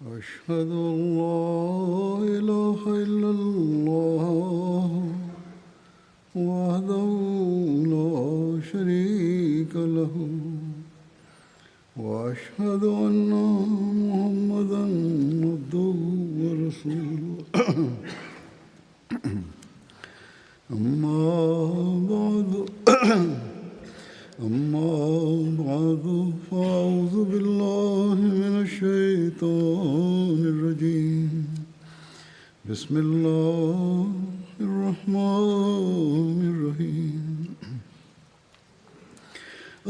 أشهد أن لا إله إلا الله وحده لا شريك له وأشهد أن محمدا عبده ورسوله أما بعد أما بعد فأعوذ بالله من الشيطان الرجيم بسم الله الرحمن الرحيم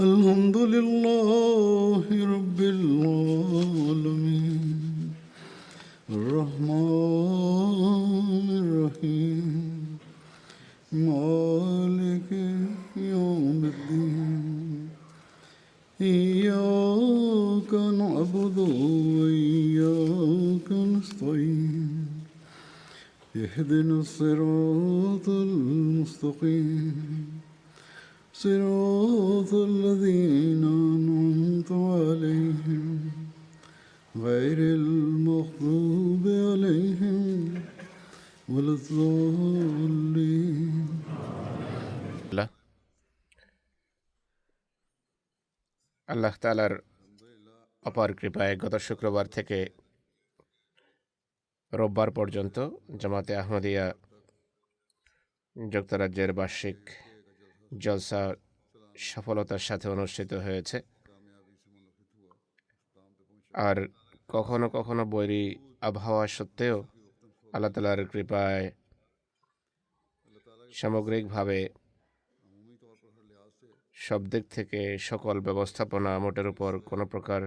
الحمد لله رب العالمين الرحمن الرحيم مالك يوم الدين إياك نعبد وإياك نستعين اهدنا الصراط المستقيم صراط الذين أنعمت عليهم غير المغضوب عليهم ولا الضالين আল্লাহ তাআলার অপার কৃপায় গত শুক্রবার থেকে রোববার পর্যন্ত জামাতে আহমদিয়া যুক্তরাজ্যের বার্ষিক জলসা সফলতার সাথে অনুষ্ঠিত হয়েছে। আর কখনো কখনো বৈরী আবহাওয়া সত্ত্বেও আল্লাহ তাআলার কৃপায় সামগ্রিকভাবে সব দিক থেকে সকল ব্যবস্থাপনা মোটের উপর কোনো প্রকার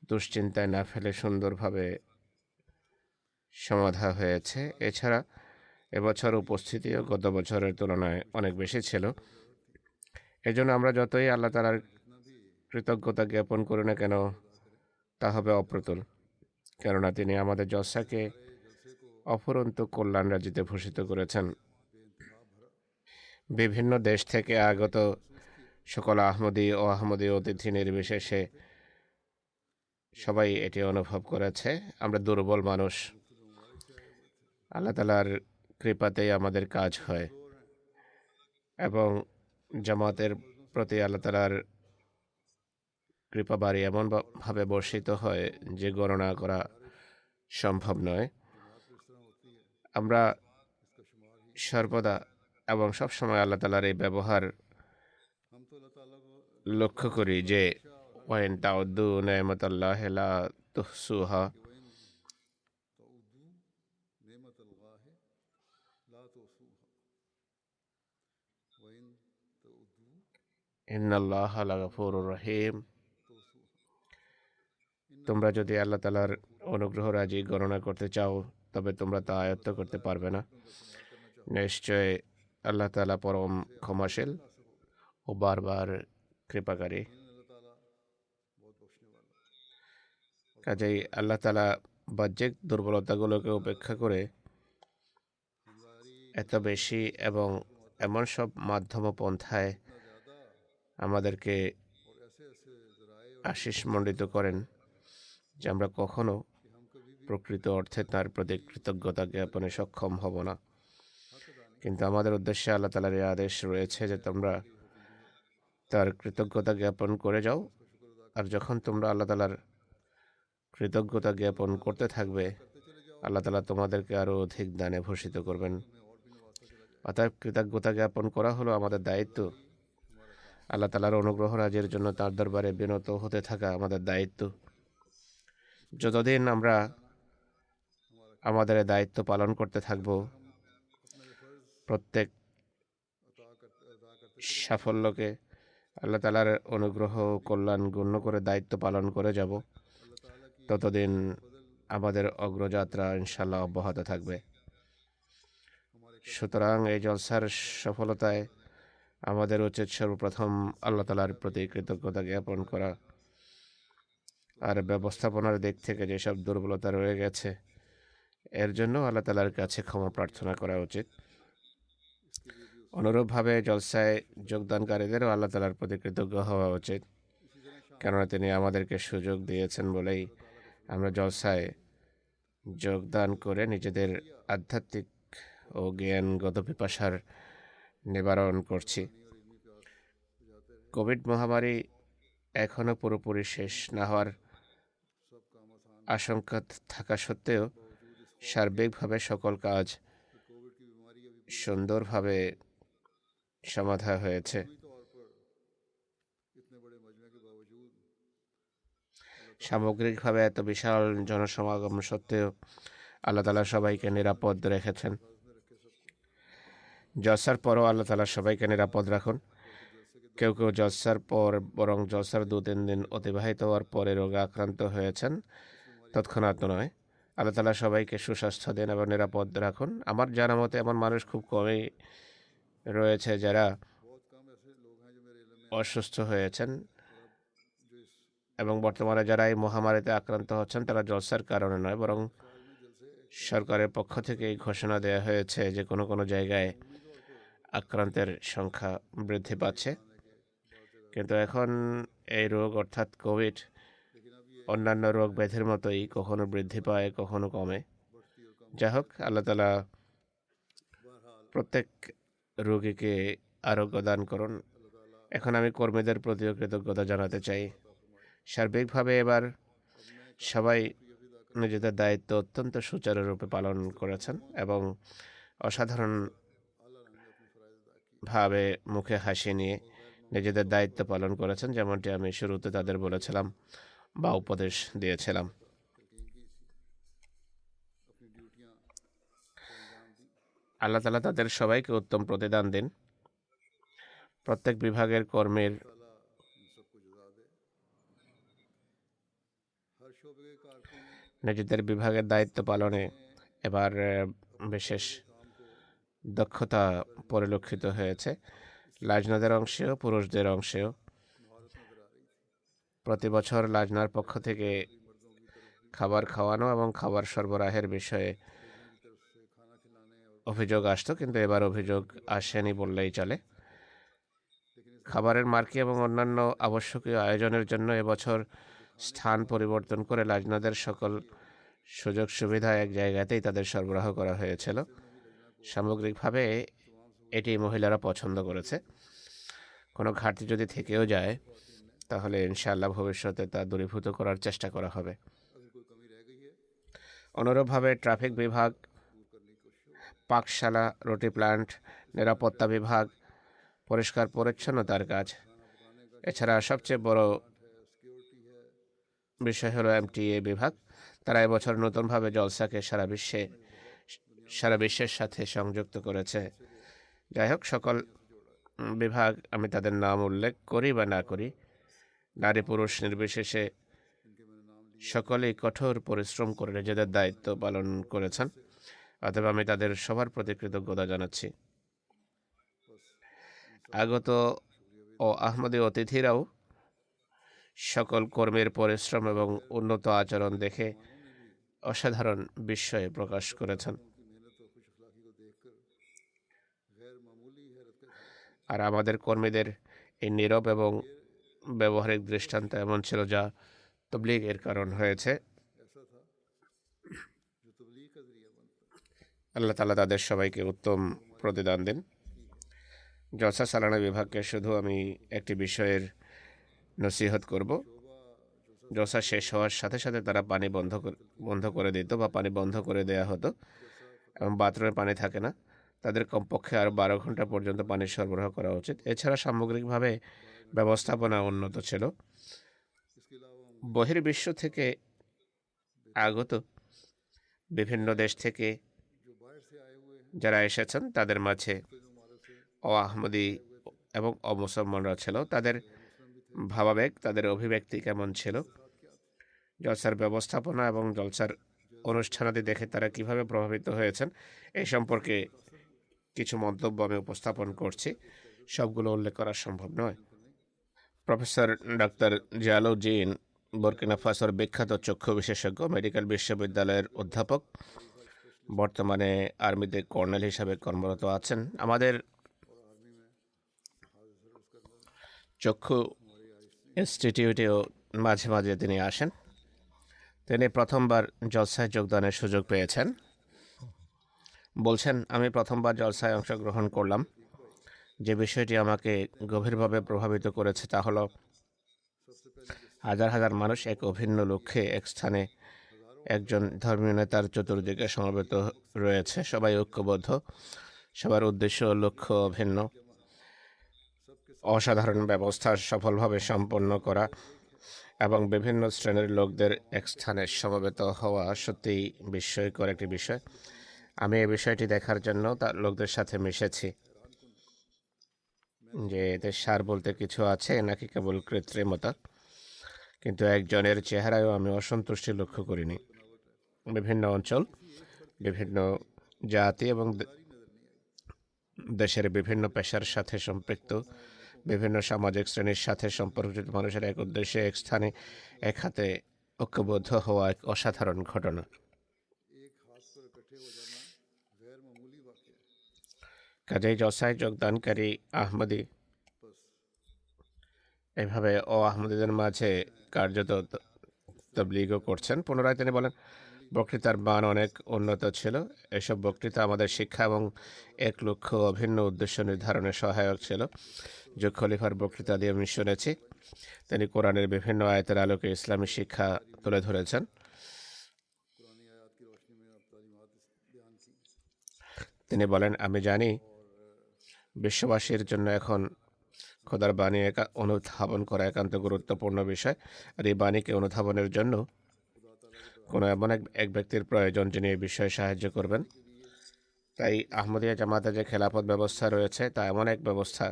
দুশ্চিন্তায় না ফেলে সুন্দরভাবে সমাধা হয়েছে। এছাড়া এবছর উপস্থিতিও গত বছরের তুলনায় অনেক বেশি ছিল। এজন্য আমরা যতই আল্লাহ তাআলার কৃতজ্ঞতা জ্ঞাপন করি না কেন তা হবে অপ্রতুল, কেননা তিনি আমাদের জলসাকে অফুরন্ত কল্যাণ রাজিতে ভূষিত করেছেন। বিভিন্ন দেশ থেকে আগত সকল আহমদী ও আহমদী অতিথি নির্বিশেষে সবাই এটি অনুভব করেছে। আমরা দুর্বল মানুষ, আল্লাহ তাআলার কৃপাতেই আমাদের কাজ হয় এবং জামাতের প্রতি আল্লাহ তাআলার কৃপাবাড়ি এমনভাবে বর্ষিত হয় যে গণনা করা সম্ভব নয়। আমরা সর্বদা এবং সবসময় আল্লাহ তাআলার এই ব্যবহার লক্ষ্য করি যে ওয়াইন তাউদ্দু নি'মাতাল্লাহি লা তুহসুহা, ইন্নাল্লাহা লাগাফুরুর রহিম। তোমরা যদি আল্লাহ তাআলার অনুগ্রহ রাজি গণনা করতে চাও তবে তোমরা তা আয়ত্ত করতে পারবে না। নিশ্চয় আল্লাহ তাআলা পরম ক্ষমাশীল ও বারবার কৃপাকারী। কাজেই আল্লাহ তাআলা বাহ্যিক দুর্বলতাগুলোকে উপেক্ষা করে এত বেশি এবং এমন সব মাধ্যম পন্থায় আমাদেরকে আশীষমণ্ডিত করেন যে আমরা কখনো প্রকৃত অর্থে তার প্রতি কৃতজ্ঞতা জ্ঞাপনে সক্ষম হব না। কিন্তু আমাদের উদ্দেশ্যে আল্লাহ তাআলার এই আদেশ রয়েছে যে তোমরা তার কৃতজ্ঞতা জ্ঞাপন করে যাও, আর যখন তোমরা আল্লাহ তাআলার কৃতজ্ঞতা জ্ঞাপন করতে থাকবে আল্লাহ তাআলা তোমাদেরকে আরও অধিক দানে ভূষিত করবেন। অতএব কৃতজ্ঞতা জ্ঞাপন করা হলো আমাদের দায়িত্ব। আল্লাহ তাআলার অনুগ্রহ রাজির জন্য তার দরবারে বিনত হতে থাকা আমাদের দায়িত্ব। যতদিন আমরা আমাদের দায়িত্ব পালন করতে থাকব, প্রত্যেক সাফল্যকে আল্লাহ তাআলার অনুগ্রহ কল্যাণ গণ্য করে দায়িত্ব পালন করে যাব, ততদিন আমাদের অগ্রযাত্রা ইনশাআল্লাহ অব্যাহত থাকবে। সুতরাং এই জলসার সফলতায় আমাদের উচিত সর্বপ্রথম আল্লাহ তাআলার প্রতি কৃতজ্ঞতা জ্ঞাপন করা, আর ব্যবস্থাপনার দিক থেকে যেসব দুর্বলতা রয়ে গেছে এর জন্য আল্লাহ তাআলার কাছে ক্ষমা প্রার্থনা করা উচিত। অনুরূপভাবে জলসায় যোগদানকারীদেরও আল্লাহ তাআলার প্রতি কৃতজ্ঞ হওয়া উচিত, কেননা তিনি আমাদেরকে সুযোগ দিয়েছেন বলেই আমরা জলসায় যোগদান করে নিজেদের আধ্যাত্মিক ও জ্ঞানগত পিপাসার নিবারণ করছি। কোভিড মহামারী এখনও পুরোপুরি শেষ না হওয়ার আশঙ্কা থাকা সত্ত্বেও সার্বিকভাবে সকল কাজ সুন্দরভাবে সমাধা হয়েছে। সামগ্রিকভাবে এত বিশাল জনসমাগম সত্ত্বেও আল্লাহ তাআলা সবাইকে নিরাপদ রেখেছেন। জলসার পরও আল্লাহ তাআলা সবাইকে নিরাপদ রাখুন। কেউ কেউ জলসার পর বরং জলসার 2-3 দিন অতিবাহিত হওয়ার পরে রোগে আক্রান্ত হয়েছেন, তৎক্ষণাৎ নয়। আল্লাহ তাআলা সবাইকে সুস্বাস্থ্য দেন এবং নিরাপদ রাখুন। আমার জানা মতে এমন মানুষ খুব কমই রয়েছে যারা অসুস্থ হয়েছেন, এবং বর্তমানে যারা এই মহামারীতে আক্রান্ত হচ্ছেন তারা জলসার কারণে নয়, বরং সরকারের পক্ষ থেকে এই ঘোষণা দেওয়া হয়েছে যে কোনো কোনো জায়গায় আক্রান্তের সংখ্যা বৃদ্ধি পাচ্ছে। কিন্তু এখন এই রোগ অর্থাৎ কোভিড অন্যান্য রোগ ব্যাধির মতোই কখনো বৃদ্ধি পায়, কখনো কমে। যাই হোক, আল্লাহ তাআলা প্রত্যেক রোগীকে আরোগ্য দান করুন। এখন আমি কর্মীদের প্রতিও কৃতজ্ঞতা জানাতে চাই। সার্বিকভাবে এবার সবাই নিজেদের দায়িত্ব অত্যন্ত সুচারুরূপে পালন করেছেন এবং অসাধারণভাবে মুখে হাসি নিয়ে নিজেদের দায়িত্ব পালন করেছেন, যেমনটি আমি শুরুতে তাদের বলেছিলাম বা উপদেশ দিয়েছিলাম। আল্লাহ তাআলা তাদের সবাইকে উত্তম প্রতিদান দিন। প্রত্যেক বিভাগের কর্মীর নিজেদের বিভাগের দায়িত্ব পালনে এবার বিশেষ দক্ষতা পরিলক্ষিত হয়েছে। লাজনাদের অংশেও পুরুষদের অংশেও প্রতি বছর লাজনার পক্ষ থেকে খাবার খাওয়ানো এবং খাবার সরবরাহের বিষয়ে অভিযোগ আসতো, কিন্তু এবার অভিযোগ আসেনি বললেই চলে। খাবারের মার্কি এবং অন্যান্য আবশ্যকীয় আয়োজনের জন্য এবছর স্থান পরিবর্তন করে লাজনাদের সকল সুযোগ সুবিধা এক জায়গাতেই তাদের সরবরাহ করা হয়েছিল। সামগ্রিকভাবে এটি মহিলারা পছন্দ করেছে। কোনো ঘাটতি যদি থেকেও যায় তাহলে ইনশাআল্লাহ ভবিষ্যতে তা দূরীভূত করার চেষ্টা করা হবে। অনুরূপভাবে ট্রাফিক বিভাগ, পাকশালা, রুটি প্ল্যান্ট, নিরাপত্তা বিভাগ, পরিষ্কার পরিচ্ছন্নতার কাজ, এছাড়া সবচেয়ে বড় বিষয় হলো MTA বিভাগ। তারা এবছর নতুনভাবে জলসাকে সারা বিশ্বের সাথে সংযুক্ত করেছে। যাই হোক, সকল বিভাগ, আমি তাদের নাম উল্লেখ করি বা না করি, নারী পুরুষ নির্বিশেষে সকলেই কঠোর পরিশ্রম করে নিজেদের দায়িত্ব পালন করেছেন। অতএব আমি তাদের সবার প্রতি কৃতজ্ঞতা জানাচ্ছি। আগত ও আহমদী অতিথিরাও সকল কর্মীর পরিশ্রম এবং উন্নত আচরণ দেখে অসাধারণ বিস্ময় প্রকাশ করেছেন। আর আমাদের কর্মীদের এই নীরব এবং ব্যবহারিক দৃষ্টান্ত এমন ছিল যা তবলিগের কারণ হয়েছে। আল্লাহ তাআলা তাদের সবাইকে উত্তম প্রতিদান দিন। জলসা সালানা বিভাগকে শুধু আমি একটি বিষয়ের নসিহত করব। জলসা শেষ হওয়ার সাথে সাথে তারা পানি বন্ধ করে দিত বা পানি বন্ধ করে দেয়া হতো এবং বাথরুমে পানি থাকে না। তাদের কমপক্ষে আরও 12 ঘন্টা পর্যন্ত পানি সরবরাহ করা উচিত। এছাড়া সামগ্রিকভাবে ব্যবস্থাপনা উন্নত ছিল। বহির্বিশ্ব থেকে আগত বিভিন্ন দেশ থেকে যারা এসেছেন তাদের মাঝে আহমদী এবং অমুসলমানরা ছিল। তাদের ভাবাবেগ, তাদের অভিব্যক্তি কেমন ছিল, জলসার ব্যবস্থাপনা এবং জলসার অনুষ্ঠানাদি দেখে তারা কিভাবে প্রভাবিত হয়েছেন, এই সম্পর্কে কিছু মন্তব্য আমি উপস্থাপন করছি। সবগুলো উল্লেখ করা সম্ভব নয়। প্রফেসর ডক্টর জালালউদ্দিন বুরকিনা ফাসোর বিখ্যাত চক্ষু বিশেষজ্ঞ, মেডিকেল বিশ্ববিদ্যালয়ের অধ্যাপক, বর্তমানে আর্মিতে কর্নেল হিসাবে কর্মরত আছেন। আমাদের চক্ষু ইনস্টিটিউটেও মাঝে মাঝে তিনি আসেন। তিনি প্রথমবার জলসায় যোগদানের সুযোগ পেয়েছেন। বলছেন, আমি প্রথমবার জলসায় অংশগ্রহণ করলাম। যে বিষয়টি আমাকে গভীরভাবে প্রভাবিত করেছে তা হলো হাজার হাজার মানুষ এক অভিন্ন লক্ষ্যে এক স্থানে একজন ধর্মীয় নেতার চতুর্দিকে সমবেত রয়েছে। সবাই ঐক্যবদ্ধ, সবার উদ্দেশ্য ও লক্ষ্য ভিন্ন। অসাধারণ ব্যবস্থা সফলভাবে সম্পন্ন করা এবং বিভিন্ন শ্রেণীর লোকদের এক স্থানে সমবেত হওয়া সত্যিই বিস্ময়কর একটি বিষয়। আমি এই বিষয়টি দেখার জন্য তার লোকদের সাথে মিশেছি যে এতে সার বলতে কিছু আছে নাকি কেবল কৃত্রিমতা। কিন্তু একজনের চেহারায়ও আমি অসন্তুষ্টি লক্ষ্য করিনি। বিভিন্ন অঞ্চল, বিভিন্ন জাতি এবং দেশের বিভিন্ন পেশার সাথে সম্পৃক্ত বিভিন্ন সামাজিক শ্রেণীর সাথে সম্পর্কিত মানুষের এক উদ্দেশ্যে এক স্থানে এক হাতে ঐক্যবদ্ধ হওয়া এক অসাধারণ ঘটনা। কাজেই জলসায় যোগদানকারী আহমদি এভাবে আহমদীদের মাঝে কার্যত তবলিগও করছেন। পুনরায় তিনি বলেন, বক্তৃতার মান অনেক উন্নত ছিল। এসব বক্তৃতা আমাদের শিক্ষা এবং এক লক্ষ্য অভিন্ন উদ্দেশ্য নির্ধারণে সহায়ক ছিল। যে খলিফার বক্তৃতা দিয়ে আমি শুনেছি, তিনি কোরআনের বিভিন্ন আয়াতের আলোকে ইসলামী শিক্ষা তুলে ধরেছেন। তিনি বলেন, আমি জানি বিশ্ববাসীর জন্য এখন খোদার বাণী অনুধাবন করা একান্ত গুরুত্বপূর্ণ বিষয়। আর এই বাণীকে অনুধাবনের জন্য কোনো এমন এক ব্যক্তির প্রয়োজন যিনি এই বিষয়ে সাহায্য করবেন। তাই আহমদিয়া জামাতে যে খেলাফত ব্যবস্থা রয়েছে তা এমন এক ব্যবস্থা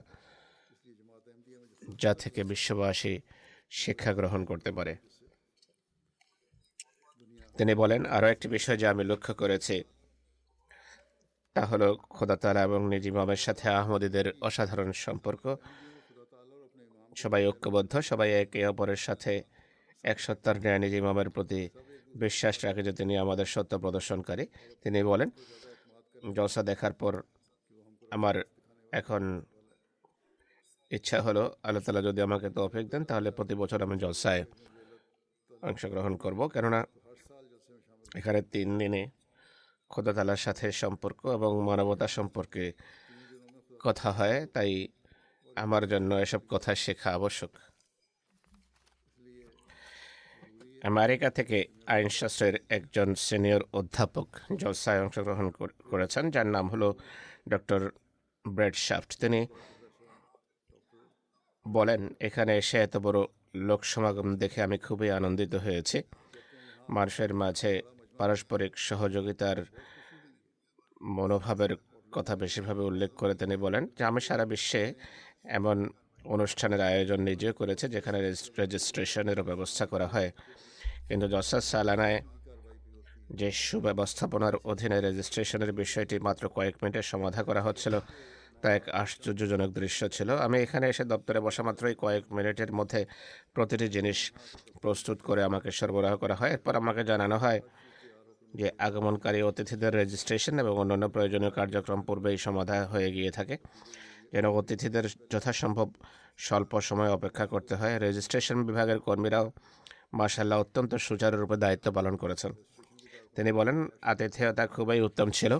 যা থেকে বিশ্ববাসী শিক্ষা গ্রহণ করতে পারে। তিনি বলেন, আরও একটি বিষয় যা আমি লক্ষ্য করেছি তা হলো খোদা তাআলা এবং নিজ ইমামের সাথে আহমদীদের অসাধারণ সম্পর্ক। সবাই ঐক্যবদ্ধ, সবাই একে অপরের সাথে এক সত্তার ন্যায় নিজ ইমামের প্রতি বিশ্বাস রাখে যে তিনি আমাদের সত্য প্রদর্শনকারী। তিনি বলেন, জলসা দেখার পর আমার এখন ইচ্ছা হলো আল্লাহ তাআলা যদি আমাকে তৌফিক দেন তাহলে প্রতি বছর আমি জলসায় অংশগ্রহণ করব, কেননা এখানে 3 দিনে খোদা তাআলার সাথে সম্পর্ক এবং মানবতা সম্পর্কে কথা হয়। তাই আমার জন্য এসব কথা শেখা আবশ্যক। আমেরিকা থেকে আইনশাস্ত্রের একজন সিনিয়র অধ্যাপক জলসায় অংশগ্রহণ করেছেন, যার নাম হলো ডক্টর ব্র্যাড শাফট। তিনি বলেন, এখানে এসে এত বড় লোক সমাগম দেখে আমি খুবই আনন্দিত হয়েছি। মানুষের মাঝে পারস্পরিক সহযোগিতার মনোভাবের কথা বেশিভাবে উল্লেখ করে তিনি বলেন যে আমি সারা বিশ্বে এমন অনুষ্ঠানের আয়োজন নিজেও করেছে যেখানে রেজিস্ট্রেশনেরও ব্যবস্থা করা হয়, কিন্তু জলসা সালানায় যে সুব্যবস্থাপনার অধীনে রেজিস্ট্রেশনের বিষয়টি মাত্র কয়েক মিনিটের সমাধা করা হচ্ছিল তা এক আশ্চর্যজনক দৃশ্য ছিল। আমি এখানে এসে দপ্তরে বসা মাত্রই কয়েক মিনিটের মধ্যে প্রতিটি জিনিস প্রস্তুত করে আমাকে সরবরাহ করা হয়। এরপর আমাকে জানানো হয় যে আগমনকারী অতিথিদের রেজিস্ট্রেশন এবং অন্যান্য প্রয়োজনীয় কার্যক্রম পূর্বেই সমাধা হয়ে গিয়ে থাকে, যেন অতিথিদের যথাসম্ভব স্বল্প সময় অপেক্ষা করতে হয়। রেজিস্ট্রেশন বিভাগের কর্মীরাও মাশাআল্লাহ অত্যন্ত সুচারুরূপে দায়িত্ব পালন করেছেন। তিনি বলেন, আতিথেয়তা খুবই উত্তম ছিল।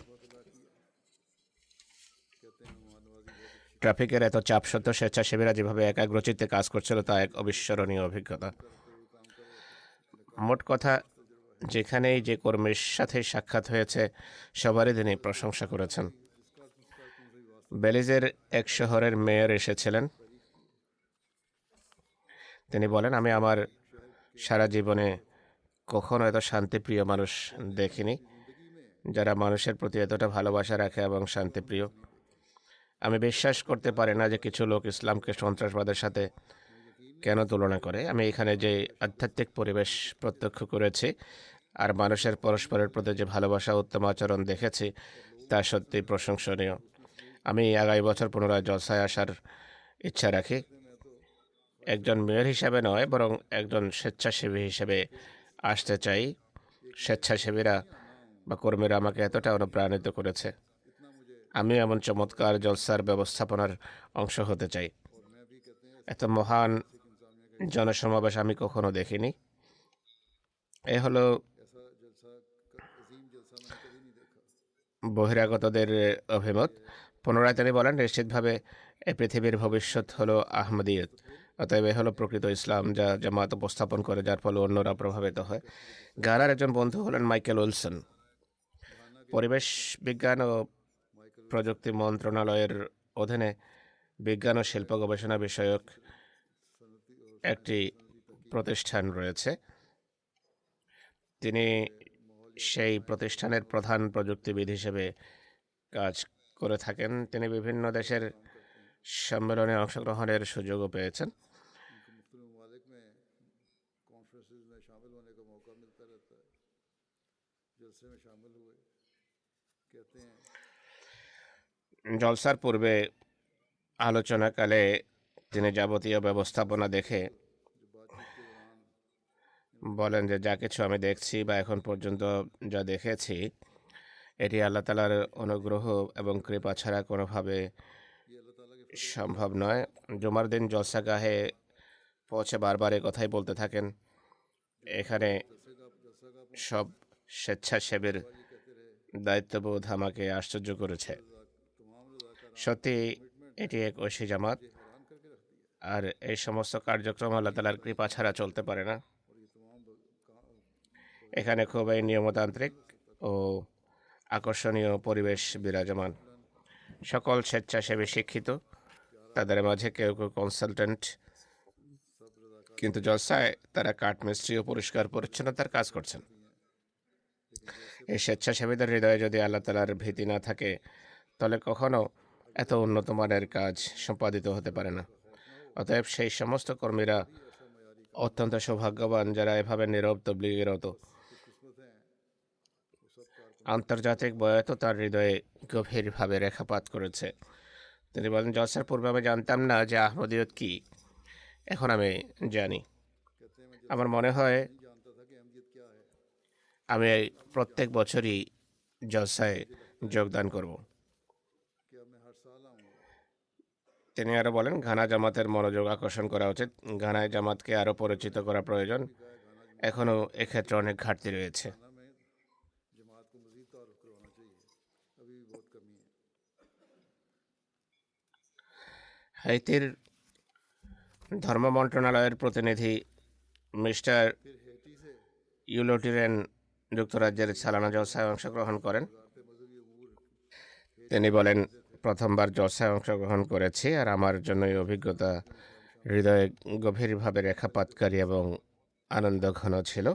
ট্রাফিকের এত চাপ সত্ত্বেও স্বেচ্ছাসেবীরা যেভাবে একাগ্রচিত্তে কাজ করছিল তা এক অবিস্মরণীয় অভিজ্ঞতা। মোট কথা, যেখানেই যে কর্মীর সাথে সাক্ষাৎ হয়েছে সবারই তিনি প্রশংসা করেছেন। বেলিজের এক শহরের মেয়র এসেছিলেন। তিনি বলেন, আমি আমার সারা জীবনে কখনো এত শান্তিপ্রিয় মানুষ দেখিনি, যারা মানুষের প্রতি এতটা ভালোবাসা রাখে এবং শান্তিপ্রিয়। আমি বিশ্বাস করতে পারি না যে কিছু লোক ইসলামকে সন্ত্রাসবাদের সাথে কেন তুলনা করে। আমি এখানে যে আধ্যাত্মিক পরিবেশ প্রত্যক্ষ করেছি আর মানুষের পরস্পরের প্রতি যে ভালোবাসা উত্তম আচরণ দেখেছি তা সত্যি প্রশংসনীয়। আমি আগামী বছর পুনরায় জলসায় আসার ইচ্ছা রাখি, একজন মেয়র হিসাবে নয় বরং একজন স্বেচ্ছাসেবী হিসেবে আসতে চাই। স্বেচ্ছাসেবীরা বা কর্মীরা আমাকে এতটা অনুপ্রাণিত করেছে, আমি এমন চমৎকার জলসার ব্যবস্থাপনার অংশ হতে চাই। এত মহান জনসমাবেশ আমি কখনো দেখিনি। এ হলো ऐसा जलसा अजीम जलसा मैंने कभी नहीं देखा। বহিরাগতদের অভিমত। পুনরায় তিনি বলেন, নিশ্চিতভাবে এই পৃথিবীর ভবিষ্যৎ হলো আহমদিয়ত। অতএব এ হলো প্রকৃত ইসলাম, যা জামাত উপস্থাপন করে, যার ফলে অন্যরা প্রভাবিত হয়। গানার একজন বন্ধু হলেন মাইকেল উইলসন। পরিবেশ বিজ্ঞান ও माइकल প্রযুক্তি মন্ত্রণালয়ের অধীনে বিজ্ঞান ও শিল্প গবেষণা বিষয়ক सनती और একটি প্রতিষ্ঠান রয়েছে। তিনি সেই প্রতিষ্ঠানের প্রধান প্রযুক্তিবিদ হিসেবে কাজ করে থাকেন। তিনি বিভিন্ন দেশের সম্মেলনে অংশগ্রহণের সুযোগও পেয়েছেন। उनको मुख्तलिफ ममालिक में कॉन्फ्रेंसेस में शामिल होने का मौका मिलता रहता है। जलसे में शामिल हुए, कहते हैं জলসার পূর্বে আলোচনাকালে তিনি যাবতীয় ব্যবস্থাপনা দেখে जो बातचीत के दौरान বলেন যে যা কিছু আমি দেখছি বা এখন পর্যন্ত যা দেখেছি, এটি আল্লাহ তালার অনুগ্রহ এবং কৃপা ছাড়া কোনোভাবে ये अल्लाह ताला के সম্ভব নয়। জুমার দিন জলসাগাহে পৌঁছে বারবার এই কথাই বলতে থাকেন। এখানে जलसा का সব স্বেচ্ছাসেবীর ये कहते रहे দায়িত্ববোধ আমাকে আশ্চর্য করেছে। तमाम रज़ाकारान সত্যি এটি এক ঐশী জামাত, हैरान करके रख दिया। আর এই সমস্ত কার্যক্রম আল্লাহ তালার কৃপা ছাড়া চলতে পারে না। और ये तमाम এখানে খুবই নিয়মতান্ত্রিক ও আকর্ষণীয় পরিবেশ বিরাজমান। সকল স্বেচ্ছাসেবী শিক্ষিত, তাদের মাঝে কেউ কেউ কনসালটেন্ট, सब रज़ाकार কিন্তু জলসায় তারা কাঠমিস্ত্রি ও পরিষ্কার পরিচ্ছন্নতার কাজ করছেন। এই স্বেচ্ছাসেবীদের হৃদয়ে যদি আল্লাহ তালার ভীতি না থাকে, তাহলে কখনো এত উন্নত মানের কাজ সম্পাদিত হতে পারে না। অতএব সেই সমস্ত কর্মীরা অত্যন্ত সৌভাগ্যবান যারা এভাবে নীরব তবলিগেরত। किस्मत हैं, वो सब कारकुन আন্তর্জাতিক বয়াতও তার হৃদয়ে গভীরভাবে রেখাপাত করেছে। তিনি বলেন, জলসার পূর্বে আমি জানতাম না যে আহমদিয়ত কি, এখন আমি জানি। कहते हैं मैं আমার মনে হয় नहीं जानता था कि अहमियत क्या है আমি প্রত্যেক বছরই জলসায় যোগদান করব। कि अब मैं हर साल आऊँगा। তিনি আরও বলেন, ঘানা জামাতের মনোযোগ আকর্ষণ করা উচিত। ঘানায় জামাতকে আরও পরিচিত করা প্রয়োজন। এখনও এক্ষেত্রে অনেক ঘাটতি রয়েছে। खाना में जमात को मज़ीद तारुफ करवाना चाहिए, अभी भी बहुत कमी है। হাইতির ধর্ম মন্ত্রণালয়ের প্রতিনিধি মিস্টার फिर हेटी से ইউলোটিরেন যুক্তরাজ্যের সালানা জলসায় অংশগ্রহণ করেন। वजारत मजहबी अमूर তিনি বলেন, প্রথমবার জলসায় অংশগ্রহণ করেছি, আর আমার জন্য এই অভিজ্ঞতা হৃদয়ে গভীরভাবে রেখাপাতকারী এবং আনন্দঘন ছিল।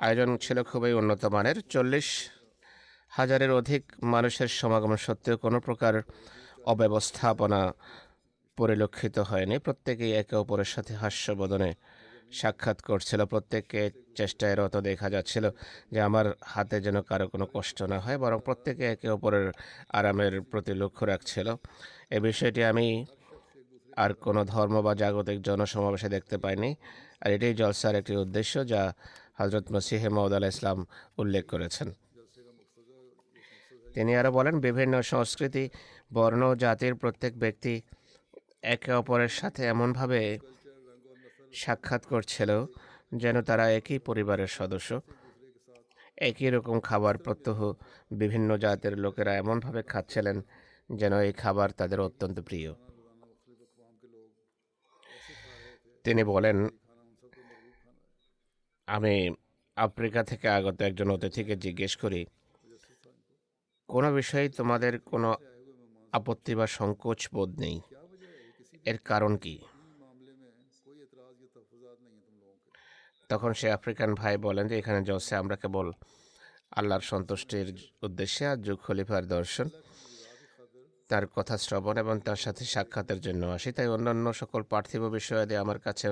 আয়োজন ছিল খুবই উন্নত মানের। 40,000-এর অধিক মানুষের সমাগম সত্ত্বেও কোনো প্রকার অব্যবস্থাপনা পরিলক্ষিত হয়নি। প্রত্যেকেই একে অপরের সাথে হাস্যবদনে সাক্ষাৎ করছিল। প্রত্যেককে চেষ্টায় রত দেখা যাচ্ছিল যে আমার হাতে যেন কারো কোনো কষ্ট না হয়, বরং প্রত্যেকে একে অপরের আরামের প্রতি লক্ষ্য রাখছিল। এই বিষয়টি আমি আর কোনো ধর্ম বা জাগতিক জনসমাবেশে দেখতে পাইনি, আর এটাই জলসার একটি উদ্দেশ্য যা হজরত মসিহে মউদ আলাইহিস ইসলাম উল্লেখ করেছেন। তিনি আরও বলেন, বিভিন্ন সংস্কৃতি, বর্ণ, জাতির প্রত্যেক ব্যক্তি একে অপরের সাথে এমনভাবে সাক্ষাৎ করছিল যেন তারা একই পরিবারের সদস্য। একই রকম খাবার প্রত্যহ বিভিন্ন জাতের লোকেরা এমনভাবে খাচ্ছিলেন যেন এই খাবার তাদের অত্যন্ত প্রিয়। তিনি বলেন, আমি আফ্রিকা থেকে আগত একজন অতিথিকে জিজ্ঞেস করি, কোনো বিষয়ে তোমাদের কোনো আপত্তি বা সংকোচ বোধ নেই, এর কারণ কি? मामले में कोई एतराज़ या तहफ़्फ़ुज़ात नहीं है तुम लोगों के। তখন সে আফ্রিকান ভাই বলেন যে এখানে জলসে আমরা কেবল আল্লাহর সন্তুষ্টির উদ্দেশ্যে আর যুগ খলিফার দর্শন, তার কথা শ্রবণ এবং তার সাথে সাক্ষাতের জন্য আসি। তাই অন্যান্য সকল পার্থিব বিষয়াদি আমার কাছে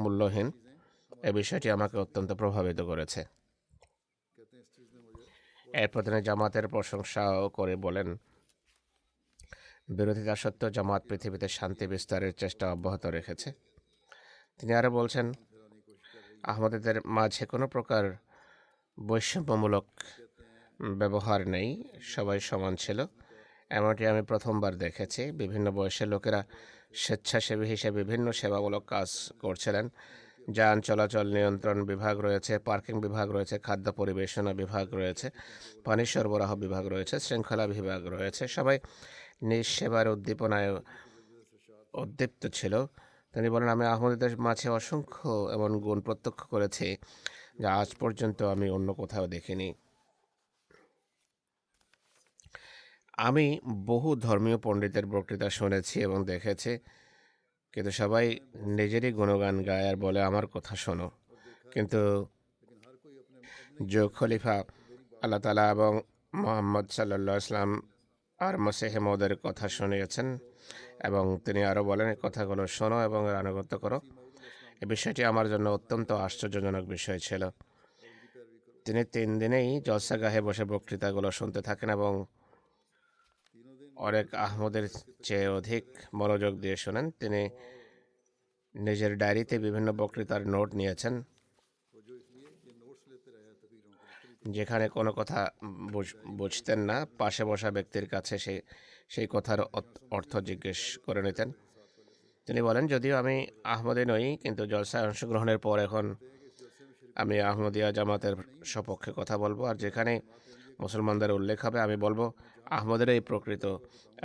মূল্যহীন। এ বিষয়টি আমাকে অত্যন্ত প্রভাবিত করেছে। कहते हैं इस चीज़ ने मुझे এরপর তিনি জামাতের প্রশংসাও করে বলেন, বিরোধিতা সত্ত্বেও জামাত পৃথিবীতে শান্তি বিস্তারের চেষ্টা অব্যাহত রেখেছে। তিনি আরও বলছেন, আহমদীদের মাঝে কোনো প্রকার বৈষম্যমূলক ব্যবহার নেই, সবাই সমান ছিল। এমনটি আমি প্রথমবার দেখেছি। বিভিন্ন বয়সের লোকেরা স্বেচ্ছাসেবী হিসেবে বিভিন্ন সেবামূলক কাজ করছিলেন, যান চলাচল নিয়ন্ত্রণ বিভাগ রয়েছে, পার্কিং বিভাগ রয়েছে, খাদ্য পরিবেশনা বিভাগ রয়েছে, পানি সরবরাহ বিভাগ রয়েছে, শৃঙ্খলা বিভাগ রয়েছে। সবাই নিজ সেবার উদ্দীপনায় উদ্দীপ্ত ছিল। তিনি বলেন, আমি আহমদীদের মাঝে অসংখ্য এমন গুণ প্রত্যক্ষ করেছি যা আজ পর্যন্ত আমি অন্য কোথাও দেখিনি। আমি বহু ধর্মীয় পণ্ডিতের বক্তৃতা শুনেছি এবং দেখেছি, কিন্তু সবাই নিজেরই গুণগান গায় আর বলে আমার কথা শোনো। কিন্তু খলিফা আল্লাহ তালা এবং মোহাম্মদ সাল্লাল্লাহু আলাইহি ওয়াসাল্লাম আর মসিহ মউদের কথা শুনিয়েছেন এবং তিনি আরও বলেন, কথাগুলো শোনো এবং এর আনুগত্য করো। এই বিষয়টি আমার জন্য অত্যন্ত আশ্চর্যজনক বিষয় ছিল। তিনি 3 দিনেই জলসাগাহে বসে বক্তৃতাগুলো শুনতে থাকেন এবং অনেক আহমদের চেয়ে অধিক মনোযোগ দিয়ে শোনেন। তিনি নিজের ডায়েরিতে বিভিন্ন বক্তৃতার নোট নিয়েছেন। যেখানে কোনো কথা বুঝতেন না, পাশে বসা ব্যক্তির কাছে সেই কথার অর্থ জিজ্ঞেস করে নিতেন। তিনি বলেন, যদিও আমি আহমদী নই, কিন্তু জলসায় অংশগ্রহণের পর এখন আমি আহমদিয়া জামাতের সপক্ষে কথা বলবো, আর যেখানে মুসলমানদের উল্লেখ হবে আমি বলবো আহমদেরই প্রকৃত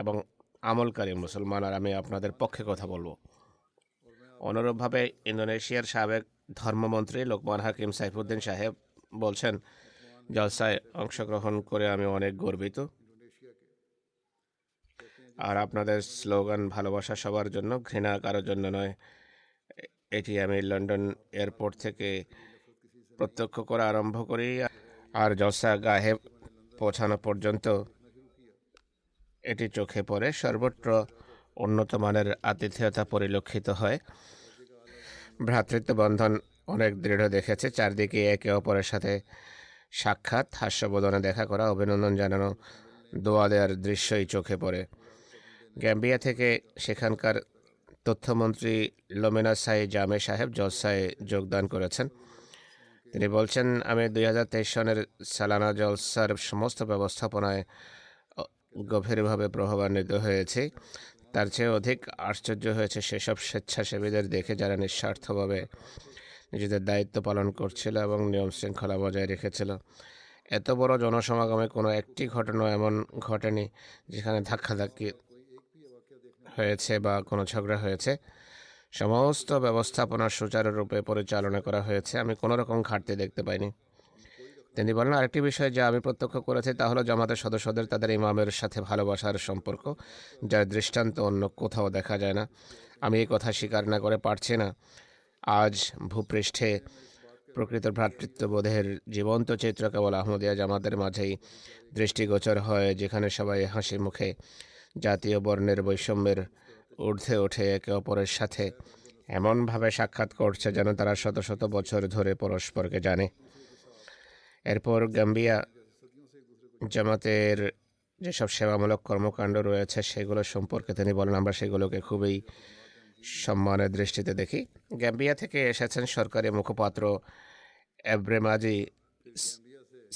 এবং আমলকারী মুসলমান, আর আমি আপনাদের পক্ষে কথা বলবো। অনুরূপভাবে ইন্দোনেশিয়ার সাবেক ধর্মমন্ত্রী লোকমান হাকিম সাইফুদ্দিন সাহেব বলছেন, জলসায় অংশগ্রহণ করে আমি অনেক গর্বিত, আর আপনাদের স্লোগান ভালোবাসা সবার জন্য, ঘৃণা কারোর জন্য নয়, এটি আমি লন্ডন এয়ারপোর্ট থেকে প্রত্যক্ষ করা আরম্ভ করি আর জলসা গাহে পৌঁছানো পর্যন্ত এটি চোখে পড়ে। সর্বত্র উন্নত মানের আতিথেয়তা পরিলক্ষিত হয়। ভ্রাতৃত্ব বন্ধন অনেক দৃঢ় দেখেছে। চারদিকে একে অপরের সাথে সাক্ষাৎ, হাস্যবোধনে দেখা করা, অভিনন্দন জানানো, দোয়া দেওয়ার দৃশ্যই চোখে পড়ে। গ্যাম্বিয়া থেকে সেখানকার তথ্যমন্ত্রী লোমেনা সাই জামে সাহেব জলসায় যোগদান করেছেন। তিনি বলছেন, আমি 2023 সনের সালানা জলসার সমস্ত ব্যবস্থাপনায় গভীরভাবে প্রভাবান্বিত হয়েছি। তার চেয়ে অধিক আশ্চর্য হয়েছে সেসব স্বেচ্ছাসেবীদের দেখে যারা নিঃস্বার্থভাবে নিজেদের দায়িত্ব পালন করছিল এবং নিয়ম শৃঙ্খলা বজায় রেখেছিল। এত বড় জনসমাগমে কোনো একটি ঘটনা এমন ঘটেনি যেখানে ধাক্কাধাক্কি হয়েছে বা কোনো ঝগড়া হয়েছে। সমস্ত ব্যবস্থাপনা সুচারুরূপে পরিচালনা করা হয়েছে। আমি কোনো রকম ঘাটতি দেখতে পাইনি। তিনি বলেন, আরেকটি বিষয় যা আমি প্রত্যক্ষ করেছি তা হলো জামাতের সদস্যদের তাদের ইমামের সাথে ভালোবাসার সম্পর্ক, যার দৃষ্টান্ত অন্য কোথাও দেখা যায় না। আমি এই কথা স্বীকার না করে পারছি না। আজ ভূপৃষ্ঠে প্রকৃত ভ্রাতৃত্ববোধের জীবন্ত চিত্র কেবল আহমদিয়া জামাতের মাঝেই দৃষ্টিগোচর হয়, যেখানে সবাই হাসি মুখে জাতীয় বর্ণের বৈষম্যের ঊর্ধ্বে ওঠে একে অপরের সাথে এমনভাবে সাক্ষাৎ করছে যেন তারা শত শত বছর ধরে পরস্পরকে জানে। এরপর গাম্বিয়া জামাতের যেসব সেবামূলক কর্মকাণ্ড রয়েছে সেগুলো সম্পর্কে তিনি বলেন, আমরা সেগুলোকে খুবই সম্মানের দৃষ্টিতে দেখি। গাম্বিয়া থেকে এসেছেন সরকারি মুখপাত্র এব্রেমাজি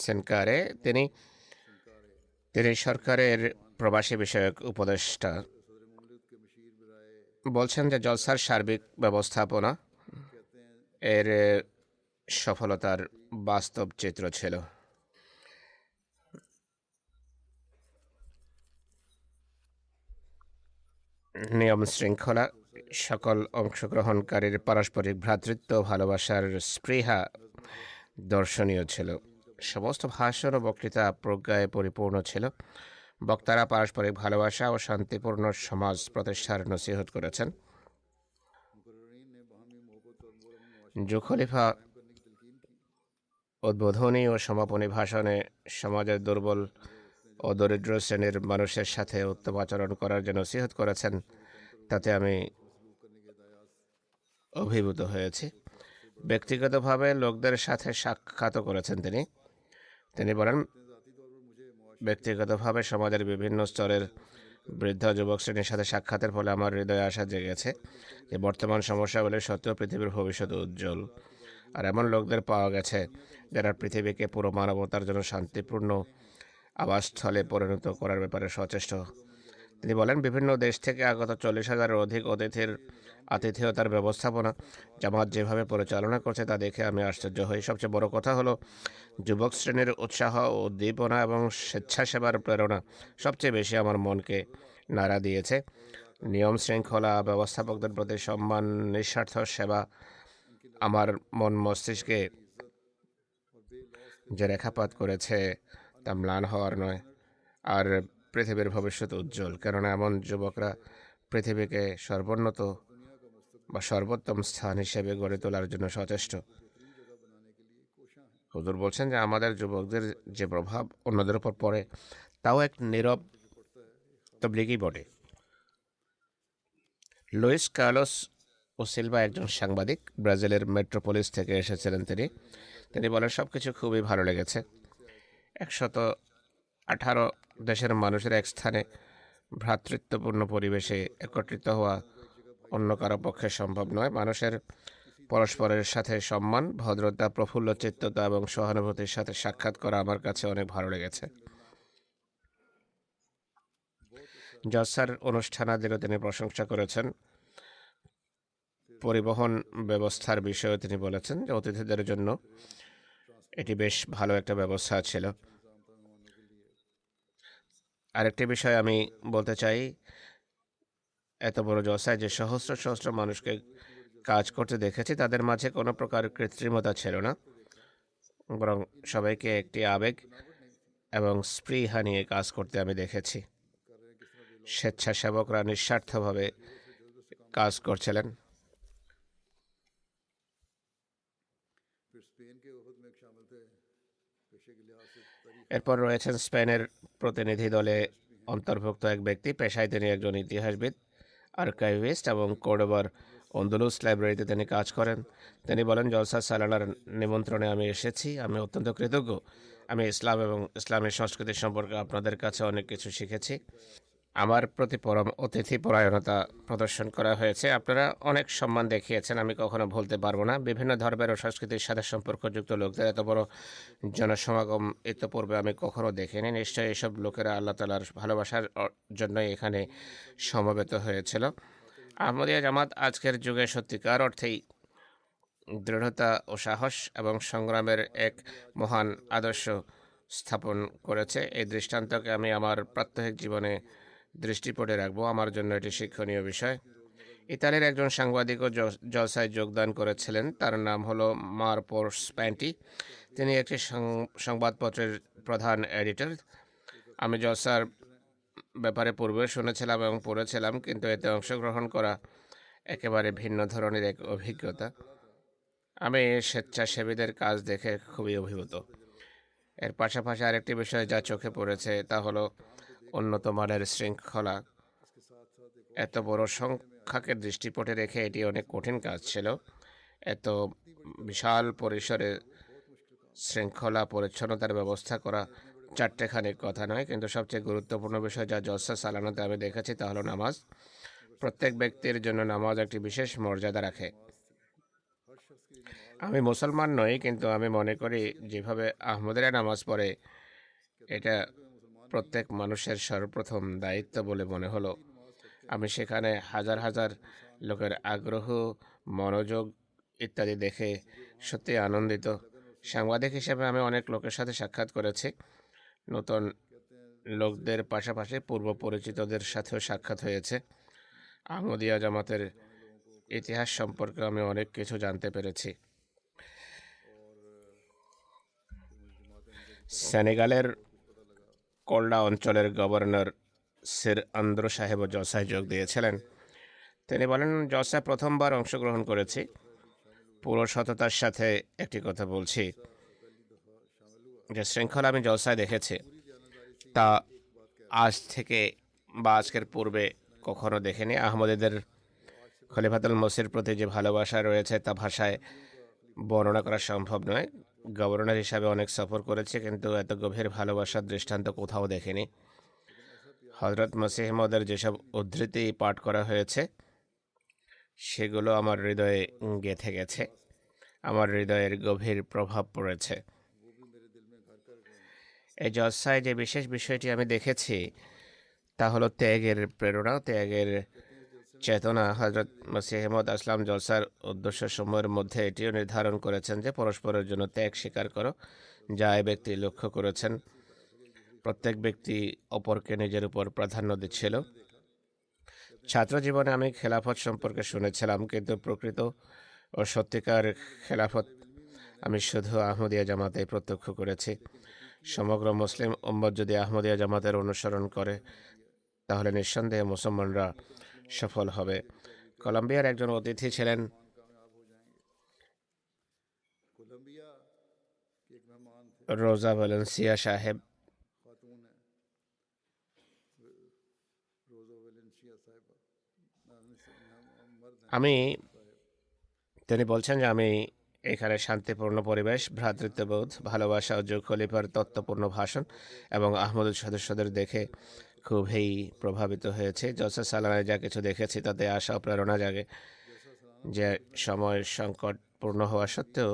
সেনকারে। তিনি সরকারের প্রবাসী বিষয়ক উপদেষ্টা। বলছেন যে জলসার সার্বিক ব্যবস্থাপনা এর সফলতার বাস্তব চিত্র ছিল। নিয়ম শৃঙ্খলা, সকল অংশগ্রহণকারীর পারস্পরিক ভ্রাতৃত্ব, ভালোবাসার স্পৃহা দর্শনীয় ছিল। সমস্ত ভাষণ ও বক্তৃতা প্রজ্ঞায় পরিপূর্ণ ছিল। বক্তারা পারস্পরিক ভালোবাসা ও শান্তিপূর্ণ সমাজ প্রতিষ্ঠার নসিহত করেছেন। খলিফা উদ্বোধনী ও সমাপনী ভাষণে সমাজের দুর্বল ও দরিদ্র শ্রেণীর মানুষের সাথে উত্তম আচরণ করার যে নসিহত করেছেন তাতে আমি অভিভূত হয়েছি। ব্যক্তিগতভাবে লোকদের সাথে সাক্ষাৎও করেছেন তিনি বলেন, ব্যক্তিগতভাবে সমাজের বিভিন্ন স্তরের বৃদ্ধ যুবক শ্রেণীর সাথে সাক্ষাতের ফলে আমার হৃদয়ে আশা জেগেছে যে বর্তমান সমস্যাগুলি সত্ত্বেও পৃথিবীর ভবিষ্যৎ উজ্জ্বল, আর এমন লোকদের পাওয়া গেছে যারা পৃথিবীকে পুরো মানবতার জন্য শান্তিপূর্ণ আবাসস্থলে পরিণত করার ব্যাপারে সচেষ্ট। তিনি বলেন, বিভিন্ন দেশ থেকে আগত 40,000-এর অধিক অতিথির আতিথেয়তার ব্যবস্থাপনা জামাত যেভাবে পরিচালনা করছে তা দেখে আমি আশ্চর্য হই। সবচেয়ে বড় কথা হলো যুবক শ্রেণীর উৎসাহ ও উদ্দীপনা এবং স্বেচ্ছাসেবার প্রেরণা সবচেয়ে বেশি আমার মনকে নাড়া দিয়েছে। নিয়ম শৃঙ্খলা, ব্যবস্থাপকদের প্রতি সম্মান, নিঃস্বার্থ সেবা আমার মন মস্তিষ্কে যে রেখাপাত করেছে তা ম্লান হওয়ার নয়, আর পৃথিবীর ভবিষ্যৎ উজ্জ্বল। কেননা এমন যুবকরা পৃথিবীকে সর্বোন্নত বা সর্বোত্তম স্থান হিসেবে গড়ে তোলার জন্য সচেষ্ট। হুজুর বলছেন যে আমাদের যুবকদের যে প্রভাব অন্যদের উপর পড়ে তাও এক নীরব তবলিগই বটে। লুইস কার্লোস ও সিলভা একজন সাংবাদিক, ব্রাজিলের মেট্রোপলিস থেকে এসেছিলেন। তিনি বলেন, সবকিছু খুবই ভালো লেগেছে। 118 দেশের মানুষের এক স্থানে ভ্রাতৃত্বপূর্ণ পরিবেশে একত্রিত হওয়া অন্য কারো পক্ষে সম্ভব নয়। মানুষের পরস্পরের সাথে সম্মান, ভদ্রতা, প্রফুল্ল চিত্ততা এবং সহানুভূতির সাথে সাক্ষাৎ করা আমার কাছে অনেক ভালো লেগেছে। জলসার অনুষ্ঠানাদিরও তিনি প্রশংসা করেছেন। পরিবহন ব্যবস্থার বিষয়ে তিনি বলেছেন যে অতিথিদের জন্য এটি বেশ ভালো একটা ব্যবস্থা ছিল। আরেকটি বিষয় আমি বলতে চাই, এত বড় জলসায় যে সহস্র সহস্র মানুষকে কাজ করতে দেখেছি তাদের মাঝে কোনো প্রকার কৃত্রিমতা ছিল না, বরং সবাইকে একটি আবেগ এবং স্পৃহা নিয়ে কাজ করতে আমি দেখেছি। স্বেচ্ছাসেবকরা নিঃস্বার্থভাবে কাজ করছিলেন। এরপর রয়েছেন স্পেনের প্রতিনিধি দলে অন্তর্ভুক্ত এক ব্যক্তি। পেশায় তিনি একজন ইতিহাসবিদ, আর্কাইভিস্ট এবং কোর্ডোবার আন্দলুস লাইব্রেরিতে তিনি কাজ করেন। তিনি বলেন, জলসা সালানার নিমন্ত্রণে আমি এসেছি। আমি অত্যন্ত কৃতজ্ঞ। আমি ইসলাম এবং ইসলামী সংস্কৃতি সম্পর্কে আপনাদের কাছে অনেক কিছু শিখেছি। আমার প্রতি পরম অতিথি পরায়ণতা প্রদর্শন করা হয়েছে। আপনারা অনেক সম্মান দেখিয়েছেন, আমি কখনো ভুলতে পারবো না। বিভিন্ন ধর্মের ও সংস্কৃতির সাথে সম্পর্কযুক্ত লোকদের এত বড় জনসমাগম ইতিপূর্বে আমি কখনো দেখিনি। নিশ্চয়ই এসব লোকেরা আল্লাহ তাআলার ভালোবাসার জন্যই এখানে সমবেত হয়েছিল। আহমদিয়া জামাত আজকের যুগে সত্যিকার অর্থেই দৃঢ়তা ও সাহস এবং সংগ্রামের এক মহান আদর্শ স্থাপন করেছে। এই দৃষ্টান্তকে আমি আমার প্রাত্যহিক জীবনে দৃষ্টিপটে রাখবো। আমার জন্য এটি শিক্ষণীয় বিষয়। ইতালির একজন সাংবাদিকও জলসায় যোগদান করেছিলেন। তার নাম হলো মারপো স্প্যান্টি। তিনি একটি সংবাদপত্রের প্রধান এডিটর। আমি জলসার ব্যাপারে পূর্বে শুনেছিলাম এবং পড়েছিলাম, কিন্তু এতে অংশগ্রহণ করা একেবারে ভিন্ন ধরনের এক অভিজ্ঞতা। আমি স্বেচ্ছাসেবীদের কাজ দেখে খুবই অভিভূত। এর পাশাপাশি আরেকটি বিষয় যা চোখে পড়েছে তা হলো উন্নত মানের শৃঙ্খলা। এত বড় সংখ্যাকে দৃষ্টিপটে রেখে এটি অনেক কঠিন কাজ ছিল। এত বিশাল পরিসরে শৃঙ্খলা পরিচ্ছন্নতার ব্যবস্থা করা চারটেখানিক কথা নয়, কিন্তু সবচেয়ে গুরুত্বপূর্ণ বিষয় যা জলসা সালানাতে আমি দেখেছি তা হলো নামাজ। প্রত্যেক ব্যক্তির জন্য নামাজ একটি বিশেষ মর্যাদা রাখে। আমি মুসলমান নই, কিন্তু আমি মনে করি যেভাবে আহমদিরা নামাজ পড়ে এটা প্রত্যেক মানুষের সর্বপ্রথম দায়িত্ব বলে মনে হলো। আমি সেখানে হাজার হাজার লোকের আগ্রহ, মনোযোগ ইত্যাদি দেখে সত্যি আনন্দিত। সাংবাদিক হিসেবে আমি অনেক লোকের সাথে সাক্ষাৎ করেছি। নতুন লোকদের পাশাপাশি পূর্ব পরিচিতদের সাথেও সাক্ষাৎ হয়েছে। আহমদিয়া জামাতের ইতিহাস সম্পর্কে আমি অনেক কিছু জানতে পেরেছি। সেনেগালের কোল্ডা অঞ্চলের গভর্নর সির আন্দ্রো সাহেব জলসায় যোগ দিয়েছিলেন। তিনি বলেন, জলসায় প্রথমবার অংশগ্রহণ করেছি। পুরো সততার সাথে একটি কথা বলছি, যে শৃঙ্খলা আমি জলসায় দেখেছি তা আজ থেকে বা আজকের পূর্বে কখনো দেখিনি। আহমদীদের খলিফাতুল মসির প্রতি যে ভালোবাসা রয়েছে তা ভাষায় বর্ণনা করা সম্ভব নয়। গভর্নর হিসাবে অনেক সফর করেছি, কিন্তু এত গভীর ভালোবাসার দৃষ্টান্ত কোথাও দেখিনি। হযরত মসিহ মওদের যেসব উদ্ধৃতি পাঠ করা হয়েছে সেগুলো আমার হৃদয়ে গেঁথে গেছে, আমার হৃদয়ের গভীর প্রভাব পড়েছে। এই জলসায় যে বিশেষ বিষয়টি আমি দেখেছি তা হলো ত্যাগের প্রেরণা, ত্যাগের চেতনা। হযরত মসিহ মউদ আসলাম জলসার উদ্দেশ্য সমূহের মধ্যে এটিও নির্ধারণ করেছেন যে পরস্পরের জন্য ত্যাগ স্বীকার করো। যা এই ব্যক্তি লক্ষ্য করেছেন, প্রত্যেক ব্যক্তি অপরকে নিজের উপর প্রাধান্য দিচ্ছিল। ছাত্র জীবনে আমি খেলাফত সম্পর্কে শুনেছিলাম, কিন্তু প্রকৃত ও সত্যিকার খেলাফত আমি শুধু আহমদিয়া জামাতে প্রত্যক্ষ করেছি। সমগ্র মুসলিম উম্মত যদি আহমদিয়া জামাতের অনুসরণ করে তাহলে নিঃসন্দেহে মুসলমানরা সফল হবে। কলম্বিয়ার একজন অতিথি ছিলেন कोलंबिया के एक मेहमान थे, রোজা ভ্যালেন্সিয়া সাহেব। खातून है रोज़ा वेलेंसिया साहिबा, मर्द हैं আমি साहिब। তিনি বলছেন যে আমি এখানে শান্তিপূর্ণ পরিবেশ, ভ্রাতৃত্ববোধ, ভালোবাসা ও যুগ খলিফার তত্ত্বপূর্ণ ভাষণ এবং আহমদের সদস্যদের দেখে খুবই প্রভাবিত হয়েছে। জলসা সালানায় যা কিছু দেখেছি তাতে আশা ও প্রেরণা জাগে যে সময় সংকটপূর্ণ হওয়া সত্ত্বেও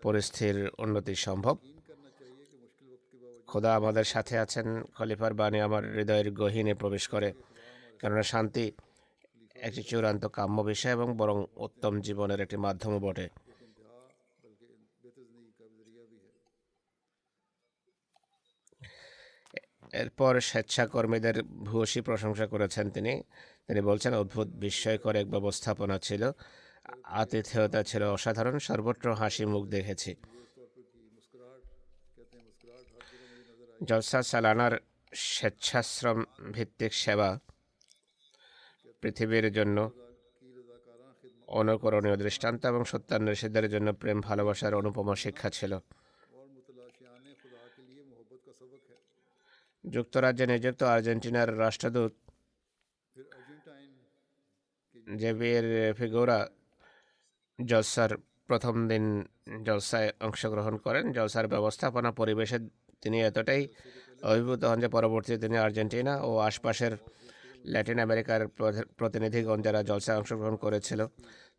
পরিস্থিতির উন্নতি সম্ভব। करना चाहिए कि मुश्किल वक्त के बावजूद খোদা আমাদের সাথে আছেন। খলিফার বাণী আমার হৃদয়ের গহীনে প্রবেশ করে, কেননা শান্তি একটি চূড়ান্ত কাম্য বিষয় এবং বরং উত্তম জীবনের একটি মাধ্যমও বটে। एक इंतहा बल्कि बेतज़नी का जरिया भी है। এরপর স্বেচ্ছাকর্মীদের ভূয়সী প্রশংসা করেছেন তিনি। তিনি বলছেন, অদ্ভুত বিস্ময়কর এক ব্যবস্থাপনা ছিল, আতিথেয়তা ছিল অসাধারণ, সর্বত্র হাসি মুখ দেখেছি। इस तौर पर की मुस्कुराहट, कहते हैं मुस्कुराहट हर जगह मुझे नजर आई। জলসা সালানার স্বেচ্ছাশ্রম ভিত্তিক সেবা পৃথিবীর জন্য की रजाकाराना खिदमत অনুকরণীয় দৃষ্টান্ত এবং সত্যান্বেষীদের জন্য প্রেম ভালোবাসার অনুপম শিক্ষা ছিল। और मुतलाशियाने खुदा के लिए मोहब्बत का सबक है। যুক্তরাজ্যে নিযুক্ত আর্জেন্টিনার রাষ্ট্রদূত फिर अर्जेंटाइन के জেভিয়ের ফিগুরা জলসার প্রথম দিন জলসায় অংশগ্রহণ করেন। জলসার ব্যবস্থাপনা পরিবেশে তিনি এতটাই অভিভূত হন যে পরবর্তীতে তিনি আর্জেন্টিনা ও আশপাশের ল্যাটিন আমেরিকার প্রতিনিধিগণ যারা জলসায় অংশগ্রহণ করেছিল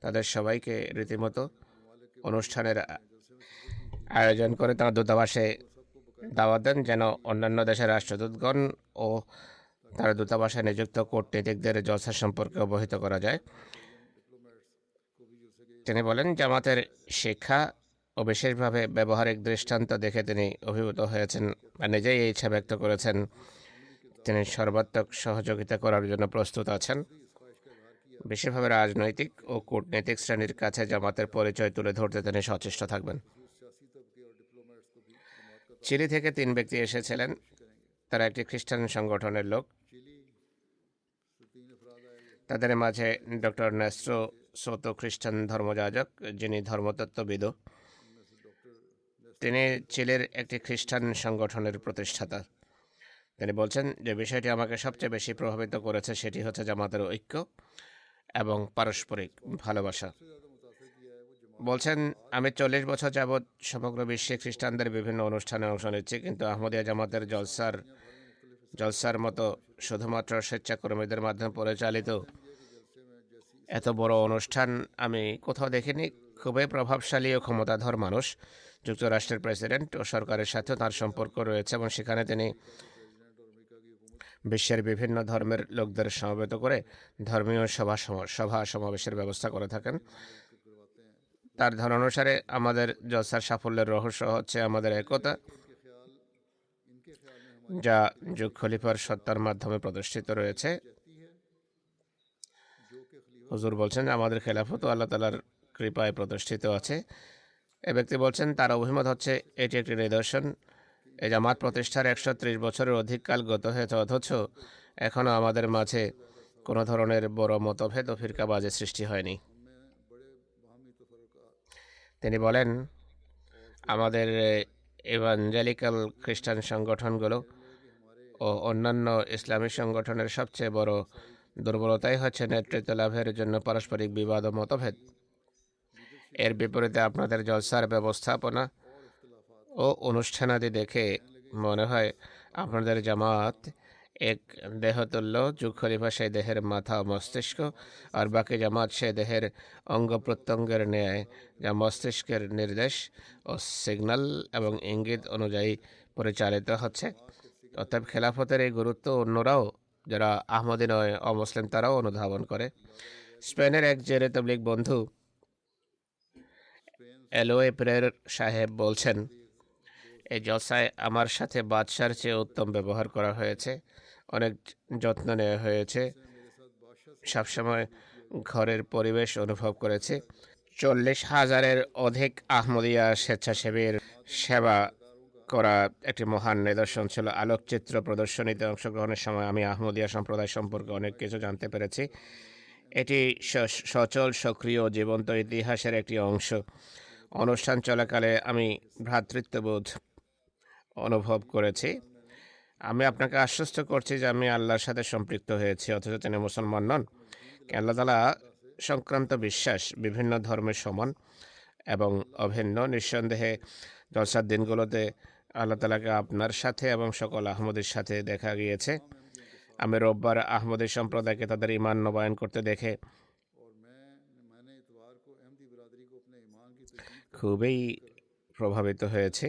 তাদের সবাইকে রীতিমতো অনুষ্ঠানের আয়োজন করে তাঁর দূতাবাসে দাওয়াত দেন, যেন অন্যান্য দেশের রাষ্ট্রদূতগণ ও তার দূতাবাসে নিযুক্ত কূটনীতিকদের জলসা সম্পর্কে অবহিত করা যায়। তিনি বলেন, জামাতের শিক্ষা ও বিশেষভাবে ব্যবহারিক দৃষ্টান্ত দেখে তিনি অভিভূত হয়েছেন আর নিজেই এই ইচ্ছা ব্যক্ত করেছেন। তিনি সর্বাত্মক সহযোগিতা করার জন্য প্রস্তুত আছেন। বিশেষভাবে রাজনৈতিক ও কূটনৈতিক শ্রেণীর কাছে জামাতের পরিচয় তুলে ধরতে তিনি সচেষ্ট থাকবেন। सियासी तबके और डिप्लोमेट्स को भी जमात का চিলি থেকে 3 ব্যক্তি এসেছিলেন। তারা একটি খ্রিস্টান সংগঠনের লোক। चिली से 3 अफराद आए हुए। তাদের মাঝে ডক্টর নেস্ট্রো সোতো, খ্রিস্টান ধর্মযাজক যিনি ধর্মতত্ত্ববিদও। তিনি চিলির একটি খ্রিস্টান সংগঠনের প্রতিষ্ঠাতা। তিনি বলছেন যে বিষয়টি আমাকে সবচেয়ে বেশি প্রভাবিত করেছে সেটি হচ্ছে জামাতের ঐক্য এবং পারস্পরিক ভালোবাসা। বলছেন, আমি 40 বছর যাবৎ সমগ্র বিশ্বে খ্রিস্টানদের বিভিন্ন অনুষ্ঠানে অংশ নিচ্ছি, কিন্তু আহমদিয়া জামাতের জলসার মতো শুধুমাত্র স্বেচ্ছাকর্মীদের মাধ্যমে পরিচালিত এত বড় অনুষ্ঠান আমি কোথাও দেখিনি। খুবই প্রভাবশালী ও ক্ষমতাধর মানুষ। যুক্তরাষ্ট্রের প্রেসিডেন্ট ও সরকারের সাথে তার সম্পর্ক রয়েছে এবং সেখানে তিনি বিশ্বের বিভিন্ন ধর্মের লোকদের সমবেত করে ধর্মীয় সভা সমাবেশের ব্যবস্থা করে থাকেন। তার ধারণা অনুসারে আমাদের জলসার সাফল্যের রহস্য হচ্ছে আমাদের একতা, যা যুগ খলিফার সত্তার মাধ্যমে প্রতিষ্ঠিত রয়েছে। হুজুর বলছেন, আমাদের খেলাফত আল্লাহ তাআলার কৃপায় প্রতিষ্ঠিত আছে। এ ব্যক্তি বলছেন, তার অভিমত হচ্ছে এটি একটি নিদর্শন। এই জামাত প্রতিষ্ঠার 130 বছরের অধিক কাল গত হয়েছে, অথচ এখনও আমাদের মাঝে কোনো ধরনের বড় মতভেদ ও ফিরকাবাজি সৃষ্টি হয়নি। তিনি বলেন, আমাদের ইভাঞ্জেলিক্যাল খ্রিস্টান সংগঠনগুলো ও অন্যান্য ইসলামী সংগঠনের সবচেয়ে বড় দুর্বলতাই হচ্ছে নেতৃত্ব লাভের জন্য পারস্পরিক বিবাদ ও মতভেদ। এর বিপরীতে আপনাদের জলসার ব্যবস্থাপনা ও অনুষ্ঠানাদি দেখে মনে হয় আপনাদের জামাত এক দেহতুল্য। যুগ খলিফা সেই দেহের মাথা ও মস্তিষ্ক, আর বাকি জামাত সে দেহের অঙ্গ প্রত্যঙ্গের ন্যায়, যা মস্তিষ্কের নির্দেশ ও সিগন্যাল এবং ইঙ্গিত অনুযায়ী পরিচালিত হচ্ছে। অতএব খেলাফতের এই গুরুত্ব অন্যরাও যারা আহমদি নয় অমুসলিম তারাও অনুধাবন করে। স্পেনের এক জেরে তবলিগ বন্ধু এলোয়ে প্রের সাহেব বলছেন, এই জলসায় আমার সাথে বাদশার চেয়ে উত্তম ব্যবহার করা হয়েছে, অনেক যত্ন নেওয়া হয়েছে, সবসময় ঘরের পরিবেশ অনুভব করেছে। 40,000-এর অধিক আহমদিয়া স্বেচ্ছাসেবীর সেবা করা একটি মহান নিদর্শন ছিল। আলোকচিত্র প্রদর্শনীতে অংশগ্রহণের সময় আমি আহমদিয়া সম্প্রদায় সম্পর্কে অনেক কিছু জানতে পেরেছি। এটি সচল, সক্রিয়, জীবন্ত ইতিহাসের একটি অংশ। অনুষ্ঠান চলাকালে আমি ভ্রাতৃত্ববোধ অনুভব করেছি। আমি আপনাকে আশ্বস্ত করছি যে আমি আল্লাহর সাথে সম্পৃক্ত হয়েছি, অথচ তিনি মুসলমান নন। আল্লাহ তাআলা সংক্রান্ত বিশ্বাস বিভিন্ন ধর্মের সমান এবং অভিন্ন। নিঃসন্দেহে জলসার দিনগুলোতে আল্লাহ তাআলাকে আপনার সাথে এবং সকল আহমদের সাথে দেখা গিয়েছে। আমি রোববার আহমদী সম্প্রদায়কে তাদের ঈমান নবায়ন করতে দেখে খুবই প্রভাবিত হয়েছে।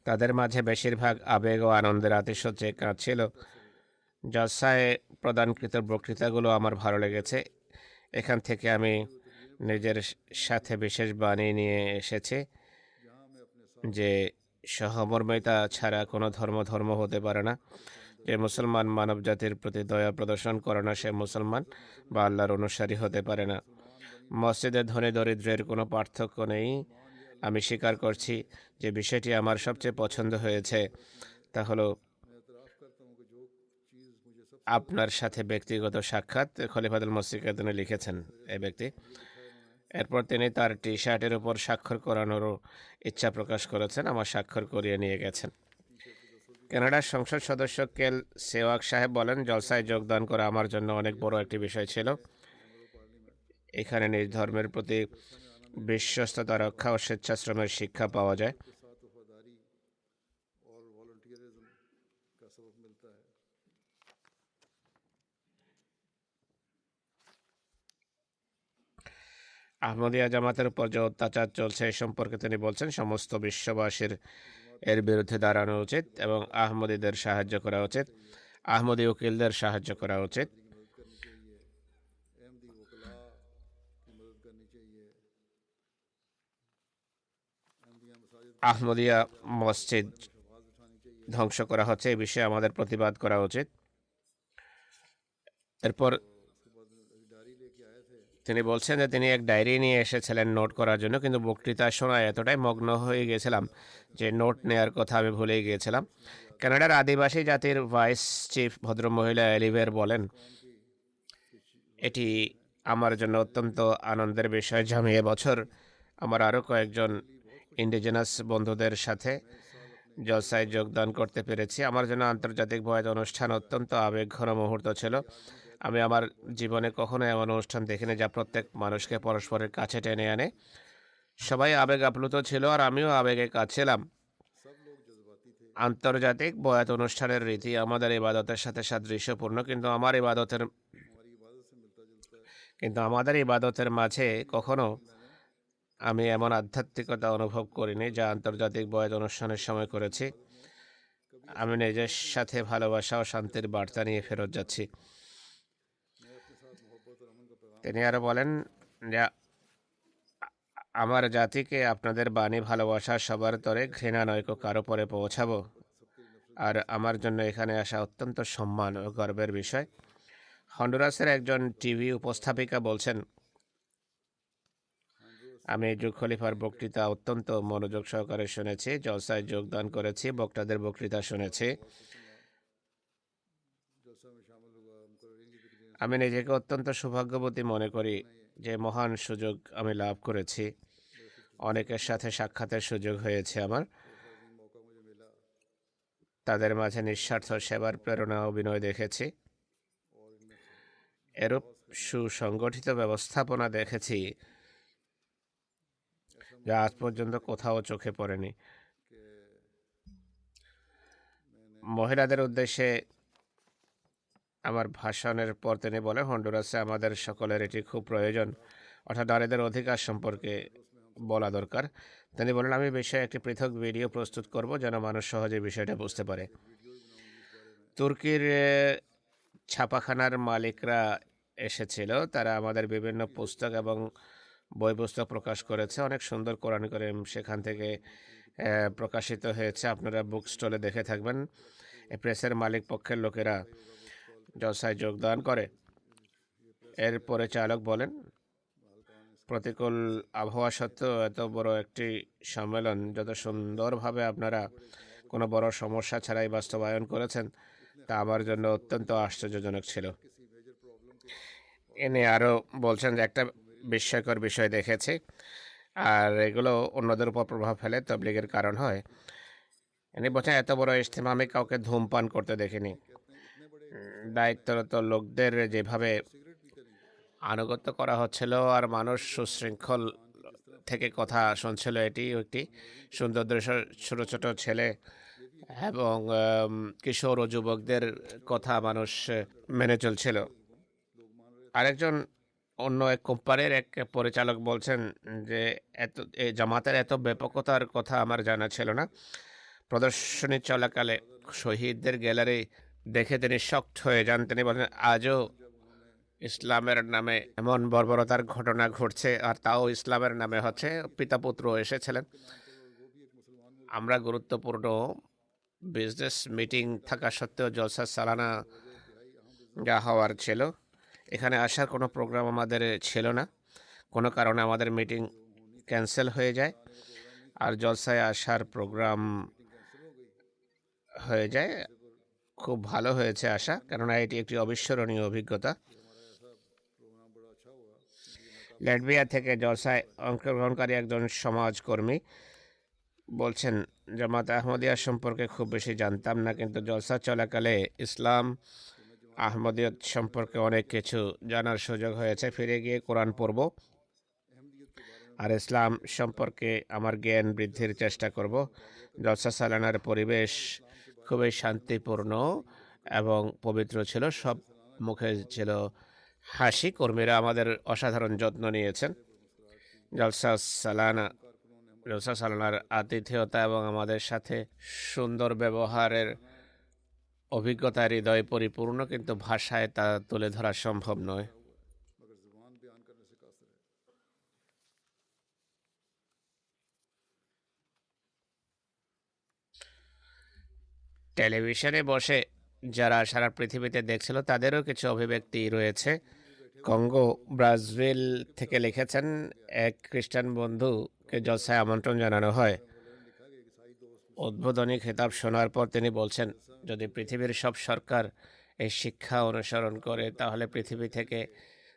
তাদের মাঝে বেশিরভাগ আবেগ ও আনন্দের আতিশয্যে কাঁদছিল। জলসায় প্রদানকৃত বক্তৃতাগুলো আমার ভালো লেগেছে। এখান থেকে আমি নিজের সাথে বিশেষ বাণী নিয়ে এসেছি যে সহমর্মিতা ছাড়া কোনো ধর্ম হতে পারে না। যে মুসলমান মানব জাতির প্রতি দয়া প্রদর্শন করে না, সে মুসলমান বা আল্লাহর অনুসারী হতে পারে না। মসজিদে ধনী দরিদ্রের কোনো পার্থক্য নেই। আমি স্বীকার করছি যে বিষয়টি আমার সবচেয়ে পছন্দ হয়েছে তা হলো আপনার সাথে ব্যক্তিগত সাক্ষাৎ। খলিফাতুল মসিহ তিনি লিখেছেন এই ব্যক্তি। এরপর তিনি তার টি শার্টের উপর স্বাক্ষর করানোরও ইচ্ছা প্রকাশ করেছেন, আমার স্বাক্ষর করিয়ে নিয়ে গেছেন। কানাডার সংসদ সদস্য কেল সেওয়াক সাহেব বলেন, জলসায় যোগদান করা আমার জন্য অনেক বড় একটি বিষয় ছিল। এখানে নিজ ধর্মের প্রতি বিশ্বস্ততা রক্ষা ও স্বেচ্ছাশ্রমের শিক্ষা পাওয়া যায়। আহমদিয়া জামাতের উপর যে অত্যাচার চলছে এ সম্পর্কে তিনি বলছেন, সমস্ত বিশ্ববাসীর এর বিরুদ্ধে দাঁড়ানো উচিত এবং আহমদীদের সাহায্য করা উচিত, আহমদী উকিলদের সাহায্য করা উচিত। আহমদিয়া মসজিদ ধ্বংস করা হচ্ছে, এই বিষয়ে আমাদের প্রতিবাদ করা উচিত। এরপর তিনি বলছেন যে তিনি এক ডায়েরি নিয়ে এসেছিলেন নোট করার জন্য, কিন্তু বক্তৃতা শোনায় এতটাই মগ্ন হয়ে গেছিলাম যে নোট নেয়ার কথা আমি ভুলে গিয়েছিলাম। কানাডার আদিবাসী জাতির ভাইস চিফ ভদ্রমহিলা এলিভের বলেন, এটি আমার জন্য অত্যন্ত আনন্দের বিষয় যে আমি এবছর আমার আরও কয়েকজন ইন্ডিজেনাস বন্ধুদের সাথে জলসায় যোগদান করতে পেরেছি। আমার জন্য আন্তর্জাতিক বয়াত অনুষ্ঠান অত্যন্ত আবেগঘন মুহূর্ত ছিল। আমি আমার জীবনে কখনো এমন অনুষ্ঠান দেখিনি যা প্রত্যেক মানুষকে পরস্পরের কাছে টেনে আনে। সবাই আবেগ আপ্লুত ছিল আর আমিও আবেগে কাঁদছিলাম। আন্তর্জাতিক বয়াত অনুষ্ঠানের রীতি আমাদের ইবাদতের সাথে সাদৃশ্যপূর্ণ, কিন্তু আমাদের ইবাদতের মাঝে কখনো আমি এমন আধ্যাত্মিকতা অনুভব করিনি যা আন্তর্জাতিক বয়াত অনুষ্ঠানের সময় করেছি। আমি নিজের সাথে ভালোবাসা ও শান্তির বার্তা নিয়ে ফেরত যাচ্ছি। তিনি আরো বলেন যে আমার জাতিকে আপনাদের বাণী ভালোবাসা সবার তরে, ঘৃণা নয়তো কারো পরে পৌঁছাবো। আর আমার জন্য এখানে আসা অত্যন্ত সম্মান ও গর্বের বিষয়। হন্ডুরাসের একজন টিভি উপস্থাপিকা বলছেন, আমি যুগ খলিফার বক্তৃতা অত্যন্ত মনোযোগ সহকারে শুনেছি, জলসায় যোগদান করেছি, বক্তাদের বক্তৃতা শুনেছি। আমি নিজেকে অত্যন্ত সৌভাগ্যবতী মনে করি যে মহান সুযোগ আমি লাভ করেছি। অনেকের সাথে সাক্ষাতের সুযোগ হয়েছে আমার। তাদের মাঝে নিঃস্বার্থ সেবার প্রেরণা ও বিনয় দেখেছি। এরূপ সুসংগঠিত ব্যবস্থাপনা দেখেছি যা আজ পর্যন্ত কোথাও চোখে পড়েনি। মহিলাদের উদ্দেশ্যে আমার ভাষণের পর তিনি বলে, হন্ডুরাসে আমাদের সকলের এটি খুব প্রয়োজন, অর্থাৎ নারীদের অধিকার সম্পর্কে বলা দরকার। তিনি বলেন, আমি বিষয়ে একটি পৃথক ভিডিও প্রস্তুত করব যেন মানুষ সহজে বিষয়টা বুঝতে পারে। তুর্কির ছাপাখানার মালিকরা এসেছিল, তারা আমাদের বিভিন্ন পুস্তক এবং বই পুস্তক প্রকাশ করেছে। অনেক সুন্দর কোরআন কারীম সেখান থেকে প্রকাশিত হয়েছে, আপনারা বুক স্টলে দেখে থাকবেন। এই প্রেসের মালিক পক্ষের লোকেরা জলসায় যোগদান করে। এর পরিচালক বলেন, প্রতিকূল আবহাওয়া সত্ত্বেও এত বড় একটি সম্মেলন যত সুন্দরভাবে আপনারা কোনো বড় সমস্যা ছাড়াই বাস্তবায়ন করেছেন তা আমার জন্য অত্যন্ত আশ্চর্যজনক ছিল। এনে আরও বলছেন যে একটা বিস্ময়কর বিষয় দেখেছি, আর এগুলো অন্যদের উপর প্রভাব ফেলে, তবলিগের কারণ হয়। ইনি বলছেন, এত বড় ইজতেমা আমি কাউকে ধূমপান করতে দেখিনি। দায়িত্বরত লোকদের যেভাবে আনুগত্য করা হচ্ছিল আর মানুষ সুশৃঙ্খল থেকে কথা শুনছিল, এটি একটি সুন্দর দৃশ্য। ছোট ছোট ছেলে এবং কিশোর ও যুবকদের কথা মানুষ মেনে চলছিল। আরেকজন অন্য এক কোম্পানির এক পরিচালক বলছেন যে এই জামাতের এত ব্যাপকতার কথা আমার জানা ছিল না। প্রদর্শনী চলাকালে শহীদদের গ্যালারি দেখে তিনি শকড হয়ে যান। তিনি বলেন, আজও ইসলামের নামে এমন বর্বরতার ঘটনা ঘটছে, আর তাও ইসলামের নামে হচ্ছে। পিতা পুত্র এসেছিলেন। আমরা গুরুত্বপূর্ণ বিজনেস মিটিং থাকা সত্ত্বেও জলসা সালানা যা হওয়ার ছিল, এখানে আসার কোনো প্রোগ্রাম আমাদের ছিল না। কোনো কারণে আমাদের মিটিং ক্যান্সেল হয়ে যায় আর জলসায় আসার প্রোগ্রাম হয়ে যায়। খুব ভালো হয়েছে আসা, কেননা এটি একটি অবিস্মরণীয় অভিজ্ঞতা। ল্যাটভিয়া থেকে জলসায় অংশগ্রহণকারী একজন সমাজকর্মী বলছেন, জামাত আহমদিয়া সম্পর্কে খুব বেশি জানতাম না, কিন্তু জলসা চলাকালে ইসলাম আহমদিয়ত সম্পর্কে অনেক কিছু জানার সুযোগ হয়েছে। ফিরে গিয়ে কোরআন পড়ব আর ইসলাম সম্পর্কে আমার জ্ঞান বৃদ্ধির চেষ্টা করব। জলসা সালানার পরিবেশ খুবই শান্তিপূর্ণ এবং পবিত্র ছিল। সব মুখে ছিল হাসি। কর্মীরা আমাদের অসাধারণ যত্ন নিয়েছেন। জলসা সালানার আতিথেয়তা এবং আমাদের সাথে সুন্দর ব্যবহারের অভিজ্ঞতা হৃদয় পরিপূর্ণ, কিন্তু ভাষায় তা তুলে ধরা সম্ভব নয়। টেলিভিশনে বসে যারা সারা পৃথিবীতে দেখছিল তাদেরও কিছু অভিব্যক্তি রয়েছে। কঙ্গো ব্রাজিল থেকে লিখেছেন, এক খ্রিস্টান বন্ধুকে জলসায় আমন্ত্রণ জানানো হয়। উদ্বোধনী খেতাব শোনার পর তিনি বলছেন, যদি পৃথিবীর সব সরকার এই শিক্ষা অনুসরণ করে তাহলে পৃথিবী থেকে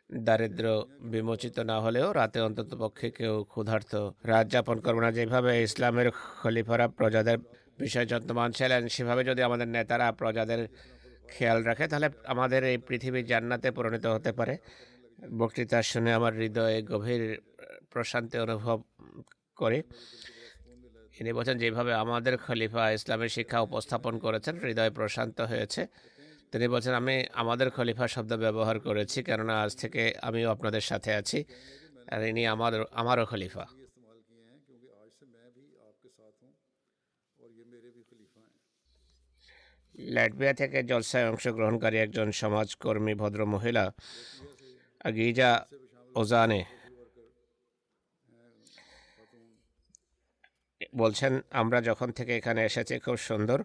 দারিদ্র বিমোচিত না হলেও রাতে অন্তত পক্ষে কেউ ক্ষুধার্ত রাত যাপন করবে না। যেভাবে ইসলামের খলিফারা প্রজাদের বিষয় যত্নবান ছিলেন, সেভাবে যদি আমাদের নেতারা প্রজাদের খেয়াল রাখে তাহলে আমাদের এই পৃথিবী জান্নাতে পরিণত হতে পারে। বক্তৃতা শুনে আমার হৃদয়ে গভীর প্রশান্তি অনুভব করি। ইনি বলছেন, যেভাবে আমাদের খলিফা ইসলামের শিক্ষা উপস্থাপন করেছেন, হৃদয় প্রশান্ত হয়েছে। তিনি বলছেন, আমি আমাদের খলিফা শব্দ ব্যবহার করেছি, কেননা আজ থেকে আমিও আপনাদের সাথে আছি আর ইনি আমারও খলিফা। ল্যাটভিয়া থেকে জলসায় অংশগ্রহণকারী একজন সমাজকর্মী ভদ্র মহিলা গিজা ওজানে বলছেন, আমরা যখন থেকে এখানে এসেছি খুব সুন্দর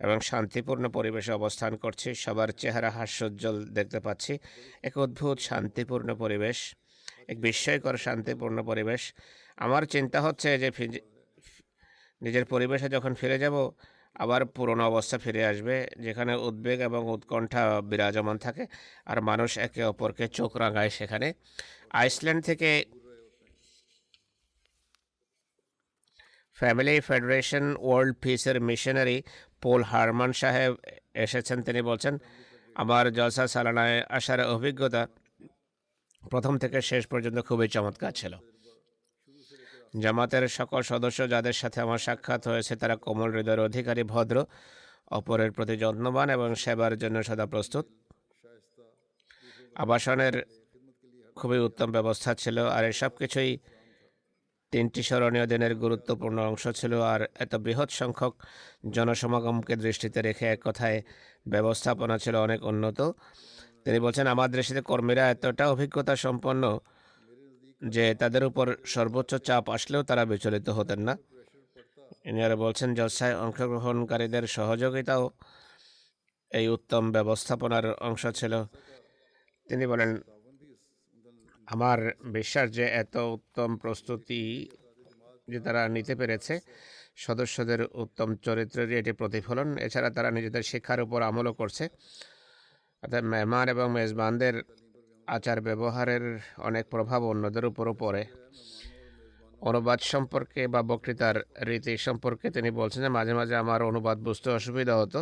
এবং শান্তিপূর্ণ পরিবেশে অবস্থান করছি। সবার চেহারা হাস্যোজ্জ্বল দেখতে পাচ্ছি। এক অদ্ভুত শান্তিপূর্ণ পরিবেশ, এক বিস্ময়কর শান্তিপূর্ণ পরিবেশ। আমার চিন্তা হচ্ছে যে নিজের পরিবেশে যখন ফিরে যাব আবার পুরনো অবস্থা ফিরে আসবে, যেখানে উদ্বেগ এবং উৎকণ্ঠা বিরাজমান থাকে আর মানুষ একে অপরকে চোখ রাঙায়। সেখানে আইসল্যান্ড থেকে ফ্যামিলি ফেডারেশন ওয়ার্ল্ড পিসের মিশনারি পল হারমান সাহেব এসেছেন। তিনি বলছেন, আমার জলসা সালানায় আসার অভিজ্ঞতা প্রথম থেকে শেষ পর্যন্ত খুবই চমৎকার ছিল। জামাতের সকল সদস্য যাদের সাথে আমার সাক্ষাৎ হয়েছে তারা কোমল হৃদয়ের অধিকারী, ভদ্র, অপরের প্রতি যত্নবান এবং সেবার জন্য সদা প্রস্তুত। আবাসনের খুবই উত্তম ব্যবস্থা ছিল আর এসব কিছুই 3টি স্মরণীয় দিনের গুরুত্বপূর্ণ অংশ ছিল, আর এত বৃহৎ সংখ্যক জনসমাগমকে দৃষ্টিতে রেখে এক কথায় ব্যবস্থাপনা ছিল অনেক উন্নত। তিনি বলছেন, আমার দৃষ্টিতে কর্মীরা এতটা অভিজ্ঞতা সম্পন্ন যে তাদের উপর সর্বোচ্চ চাপ আসলেও তারা বিচলিত হতেন না। ইনি আরো বলছেন, জলসায় অংশগ্রহণকারীদের সহযোগিতাও এই উত্তম ব্যবস্থাপনার অংশ ছিল। তিনি বলেন, আমার বিশ্বাস যে এত উত্তম প্রস্তুতি যে তারা নিতে পেরেছে, সদস্যদের উত্তম চরিত্রেরই এটি প্রতিফলন। এছাড়া তারা নিজেদের শিক্ষার উপর আমলও করছে, অর্থাৎ মেহমান এবং মেজবানদের আচার ব্যবহারের অনেক প্রভাব অন্যদের উপরও পড়ে। অনুবাদ সম্পর্কে বা বক্তৃতার রীতি সম্পর্কে তিনি বলছেন যে মাঝে মাঝে আমার অনুবাদ বুঝতে অসুবিধা হতো,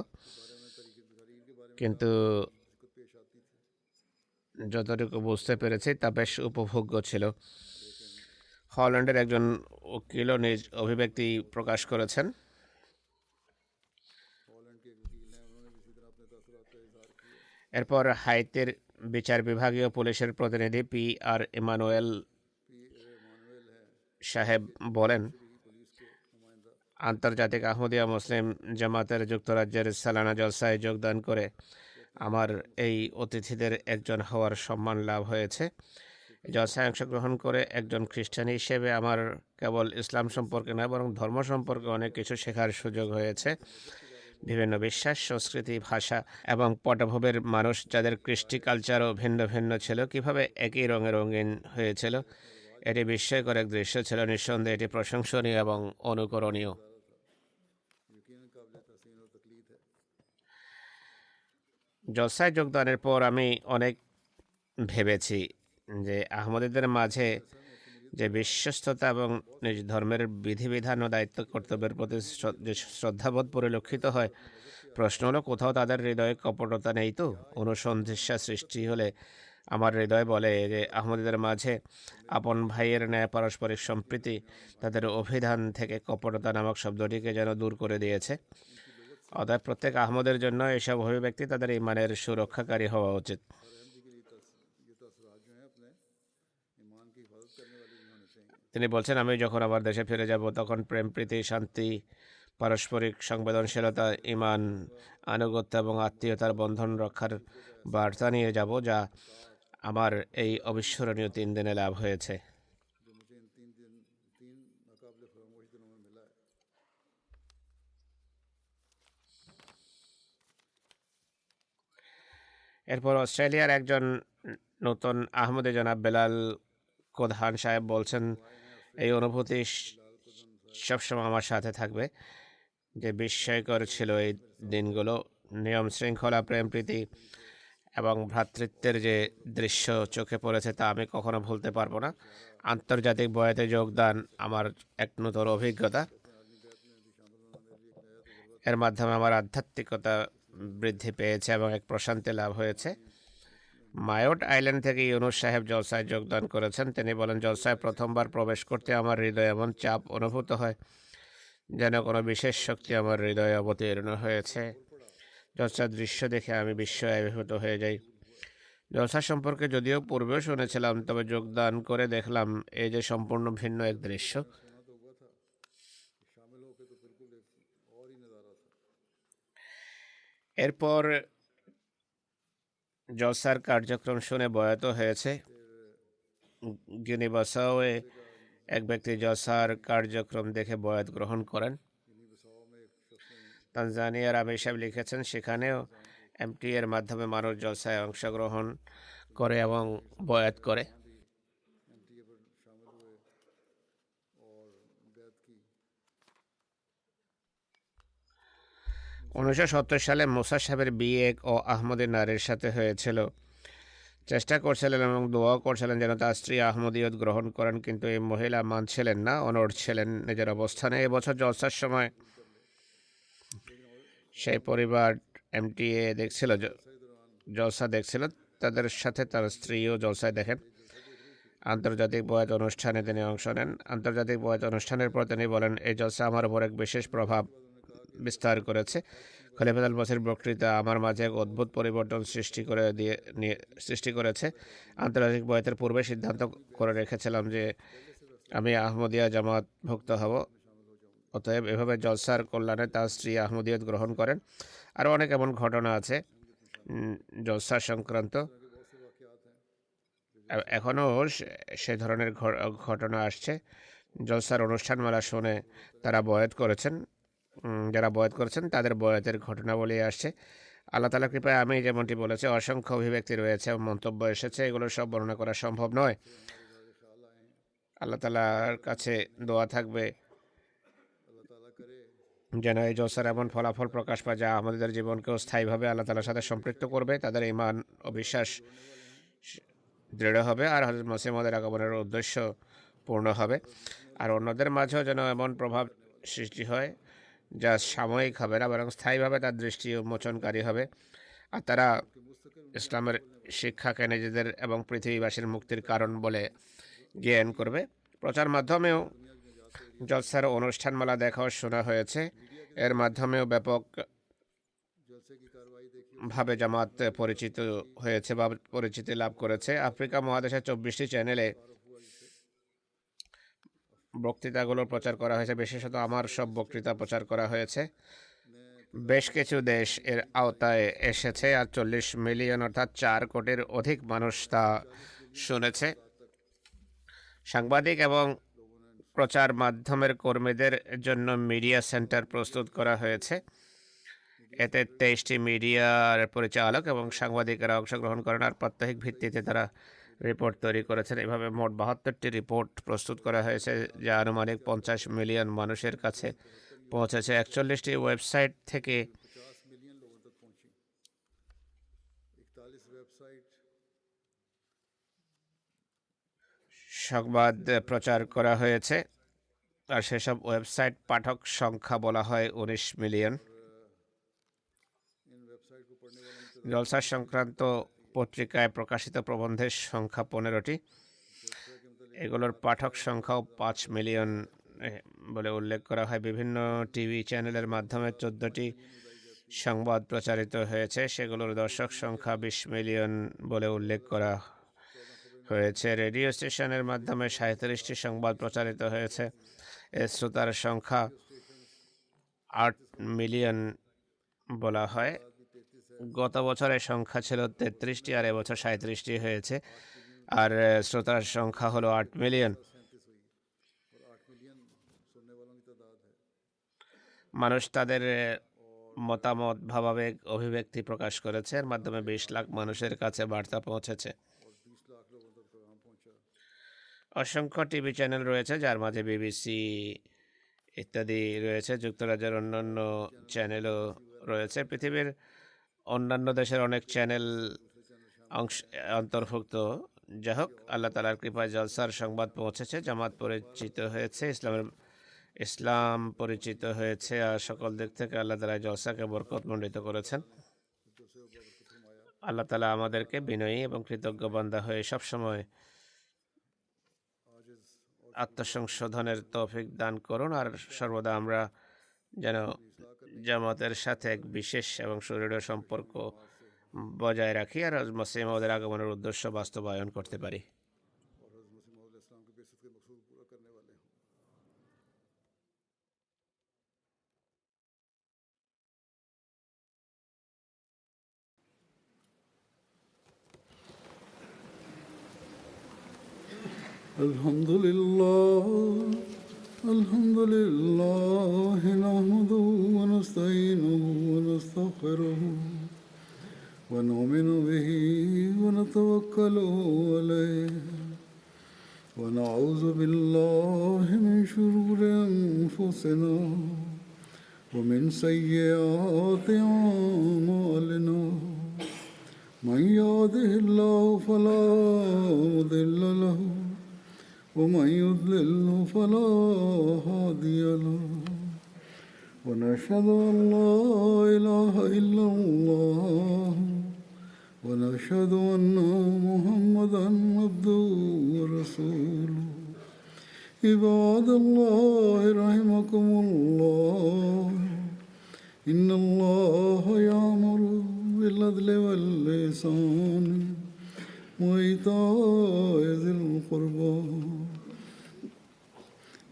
কিন্তু যতটুকু বুঝতে পেরেছি তা বেশ উপভোগ্য ছিল। হল্যান্ডের একজন উকিলও নিজ অভিব্যক্তি প্রকাশ করেছেন। এরপর হাইতির বিচার বিভাগীয় পুলিশের প্রতিনিধি পি.আর. ইমানুয়েল সাহেব বলেন, আন্তর্জাতিক আহমদিয়া মুসলিম জামাতের যুক্তরাজ্যের সালানা জলসায় যোগদান করে আমার এই অতিথিদের একজন হওয়ার সম্মান লাভ হয়েছে। জলসায় অংশগ্রহণ করে একজন খ্রিস্টান হিসেবে আমার কেবল ইসলাম সম্পর্কে নয়, বরং ধর্ম সম্পর্কে অনেক কিছু শেখার সুযোগ হয়েছে। বিভিন্ন বিশ্বাস, সংস্কৃতি, ভাষা এবং পটভূমির মানুষ, যাদের কৃষ্টি কালচারও ভিন্ন ভিন্ন ছিল, কিভাবে একই রঙে রঙিন হয়েছিল, এটি বিস্ময়কর এক দৃশ্য ছিল। নিঃসন্দেহে এটি প্রশংসনীয় এবং অনুকরণীয়। জলসায় যোগদানের পর আমি অনেক ভেবেছি যে আহমদীদের মাঝে যে বিশ্বস্ততা এবং নিজ ধর্মের বিধিবিধান ও দায়িত্ব কর্তব্যের প্রতি যে শ্রদ্ধাবোধ পরিলক্ষিত হয়, প্রশ্ন হলো কোথাও তাদের হৃদয়ে কপটতা নেই তো? অনুসন্ধিৎসা সৃষ্টি হলে আমার হৃদয় বলে যে আহমদীদের মাঝে আপন ভাইয়ের ন্যায় পারস্পরিক সম্প্রীতি তাদের অভিধান থেকে কপটতা নামক শব্দটিকে যেন দূর করে দিয়েছে। অতএব প্রত্যেক আহমদের জন্য এসব অভিব্যক্তি তাদের ইমানের সুরক্ষাকারী হওয়া উচিত। তিনি বলছেন, আমি যখন আবার দেশে ফিরে যাব তখন প্রেম, প্রীতি, শান্তি, পারস্পরিক সংবেদনশীলতা, ইমান, আনুগত্য এবং আত্মীয়তার বন্ধন রক্ষার বার্তা নিয়ে যাব, যা আমার এই অবিস্মরণীয় 3 দিনে লাভ হয়েছে। এরপর অস্ট্রেলিয়ার একজন নতুন আহমদী জনাব বেলাল কোদহান সাহেব বলছেন, এই অনুভূতি সবসময় আমার সাথে থাকবে যে বিস্ময়কর ছিল এই দিনগুলো। নিয়ম শৃঙ্খলা, প্রেম, প্রীতি এবং ভ্রাতৃত্বের যে দৃশ্য চোখে পড়েছে তা আমি কখনো ভুলতে পারবো না। আন্তর্জাতিক বয়াতে যোগদান আমার এক নতুন অভিজ্ঞতা। এর মাধ্যমে আমার আধ্যাত্মিকতা বৃদ্ধি পেয়েছে এবং এক প্রশান্তি লাভ হয়েছে। মায়োট আইল্যান্ড থেকে ইউনুস সাহেব জলসায় যোগদান করেছেন। তিনি বলেন, জলসায় প্রথমবার প্রবেশ করতে আমার হৃদয়ে এমন চাপ অনুভূত হয় যেন কোনো বিশেষ শক্তি আমার হৃদয়ে অবতীর্ণ হয়েছে। জলসার দৃশ্য দেখে আমি বিস্ময়ে অভিভূত হয়ে যাই। জলসা সম্পর্কে যদিও পূর্বেও শুনেছিলাম, তবে যোগদান করে দেখলাম এই যে সম্পূর্ণ ভিন্ন এক দৃশ্য। এরপর জলসার কার্যক্রম শুনে বয়াত হয়েছে। গিনি-বিসাউয়ে এক ব্যক্তি জলসার কার্যক্রম দেখে বয়াত গ্রহণ করেন। তানজানিয়ার আমির সাহেব লিখেছেন, সেখানেও এমটি এর মাধ্যমে মানুষ জলসায় অংশগ্রহণ করে এবং বয়াত করে। 1970 সালে মুসা সাহেবের বিয়ে এক আহমদী নারীর সাথে হয়েছিল। চেষ্টা করছিলেন এবং দোয়া করছিলেন যেন তার স্ত্রী আহমদীয়ত গ্রহণ করেন, কিন্তু এই মহিলা মানছিলেন না, অনড় ছিলেন নিজের অবস্থানে। এবছর জলসার সময় সেই পরিবার এমটিএ দেখছিল, জলসা দেখছিল, তাদের সাথে তার স্ত্রীও জলসায় দেখেন। আন্তর্জাতিক বয়াত অনুষ্ঠানে তিনি অংশ নেন। আন্তর্জাতিক বয়াত অনুষ্ঠানের পর তিনি বলেন, এই জলসা আমার উপর এক বিশেষ প্রভাব বিস্তার করেছে। খলিফাতুল মসিহর বক্তৃতা আমার মাঝে এক অদ্ভুত পরিবর্তন সৃষ্টি করেছে। আন্তর্জাতিক বয়াতের পূর্বে সিদ্ধান্ত করে রেখেছিলাম যে আমি আহমদিয়া জামাত ভুক্ত হব। অতএব এভাবে জলসার কল্যাণে তার স্ত্রী আহমদিয়ত গ্রহণ করেন। আরও অনেক এমন ঘটনা আছে জলসা সংক্রান্ত। এখনও সে ধরনের ঘটনা আসছে। জলসার অনুষ্ঠানমালা শুনে তারা বয়াত করেছেন, যারা বয়াত করেছেন তাদের বয়াতের ঘটনাবলী আসছে। আল্লাহ তাআলার কৃপায় আমি যেমনটি বলেছি, অসংখ্য অভিব্যক্তি রয়েছে, মন্তব্য এসেছে, এগুলো সব বর্ণনা করা সম্ভব নয়। আল্লাহ তাআলার কাছে দোয়া থাকবে যেন এই জলসার এমন ফলাফল প্রকাশ পায় যা আমাদের জীবনকেও স্থায়ীভাবে আল্লাহ তাআলার সাথে সম্পৃক্ত করবে, তাদের ঈমান ও বিশ্বাস দৃঢ় হবে, আর হযরত মসিহ মাউদের আগমনের উদ্দেশ্য পূর্ণ হবে। আর অন্যদের মাঝেও যেন এমন প্রভাব সৃষ্টি হয় যা সাময়িক হবে না, বরং স্থায়ীভাবে তার দৃষ্টি উন্মোচনকারী হবে, আর তারা ইসলামের শিক্ষাকে নিজেদের এবং পৃথিবীবাসীর মুক্তির কারণ বলে জ্ঞান করবে। প্রচার মাধ্যমেও জলসার অনুষ্ঠানমালা দেখা ও শোনা হয়েছে। এর মাধ্যমেও ব্যাপকভাবে জামাত পরিচিত হয়েছে বা পরিচিতি লাভ করেছে। আফ্রিকা মহাদেশের 24টি চ্যানেলে বক্তৃতাগুলো প্রচার করা হয়েছে, বিশেষত আমার সব বক্তৃতা প্রচার করা হয়েছে। বেশ কিছু দেশ এর আওতায় এসেছে, আর 40 মিলিয়ন অর্থাৎ 4 কোটির অধিক মানুষ তা শুনেছে। সাংবাদিক এবং প্রচার মাধ্যমের কর্মীদের জন্য মিডিয়া সেন্টার প্রস্তুত করা হয়েছে। এতে 23টি মিডিয়ার পরিচালক এবং সাংবাদিকেরা অংশগ্রহণ করেন, আর প্রাত্যহিক ভিত্তিতে তারা রিপোর্ট তৈরি করেছেন। এভাবে মোট 72টি রিপোর্ট প্রস্তুত করা হয়েছে, যা আনুমানিক 50 মিলিয়ন মানুষের কাছে পৌঁছেছে। 41টি ওয়েবসাইট থেকে সংবাদ প্রচার করা হয়েছে, আর সেসব ওয়েবসাইট পাঠক সংখ্যা বলা হয় 19 মিলিয়ন। জলসা সংক্রান্ত পত্রিকায় প্রকাশিত প্রবন্ধের সংখ্যা 15টি। এগুলোর পাঠক সংখ্যাও 5 মিলিয়ন বলে উল্লেখ করা হয়। বিভিন্ন টিভি চ্যানেলের মাধ্যমে 14টি সংবাদ প্রচারিত হয়েছে, সেগুলোর দর্শক সংখ্যা 20 মিলিয়ন বলে উল্লেখ করা হয়েছে। রেডিও স্টেশনের মাধ্যমে 37টি সংবাদ প্রচারিত হয়েছে, এর শ্রোতার সংখ্যা 8 মিলিয়ন বলা হয়। গত বছরের সংখ্যা ছিল 33টি, আর এবছর 37টি হয়েছে, আর শ্রোতার সংখ্যা হলো 8 মিলিয়ন। মানুষ তাদের মতামত, ভাবাবেগ, অভিব্যক্তি প্রকাশ করেছে, এর মাধ্যমে 20 লাখ মানুষের কাছে বার্তা পৌঁছেছে। অসংখ্য টিভি চ্যানেল রয়েছে, যার মাঝে বিবিসি ইত্যাদি রয়েছে। যুক্তরাজ্যের অন্যান্য চ্যানেলও রয়েছে। পৃথিবীর অন্যান্য দেশের অনেক চ্যানেল অন্তর্ভুক্ত। যাই হোক, আল্লাহ তাআলার কৃপায় জলসার সংবাদ পৌঁছেছে, জামাত পরিচিত হয়েছে, ইসলাম পরিচিত হয়েছে, আর সকল দিক থেকে আল্লাহ তাআলা জলসাকে বরকতমণ্ডিত করেছেন। আল্লাহ তাআলা আমাদেরকে বিনয়ী এবং কৃতজ্ঞ বান্দা হয়ে সবসময় আত্মসংশোধনের তৌফিক দান করুন, আর সর্বদা আমরা যেন জামাতের সাথে এক বিশেষ এবং সুদৃঢ় সম্পর্ক বজায় রাখি, আর মসিহ মাউদের আগমনের উদ্দেশ্য বাস্তবায়ন করতে পারি। الحمد لله نحمده ونستعينه ونستغفره ونؤمن به ونتوكل عليه ونعوذ بالله من شرور أنفسنا ومن سيئات أعمالنا من يهده الله فلا مضل له ومن يضلل فلا هادي له ونشهد أن لا إله إلا الله ونشهد أن محمدا عبده ورسوله عباد الله رحمكم الله إن الله يأمر بالعدل والإحسان وإيتاء ذي القربى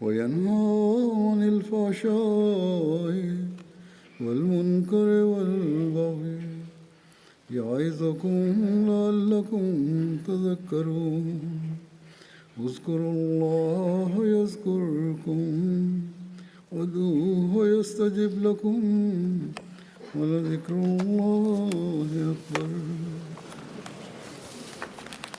وينهى عن الفحشاء والمنكر والبغي يعظكم لعلكم تذكرون اذكروا الله يذكركم وادعوه يستجب لكم ولذكر الله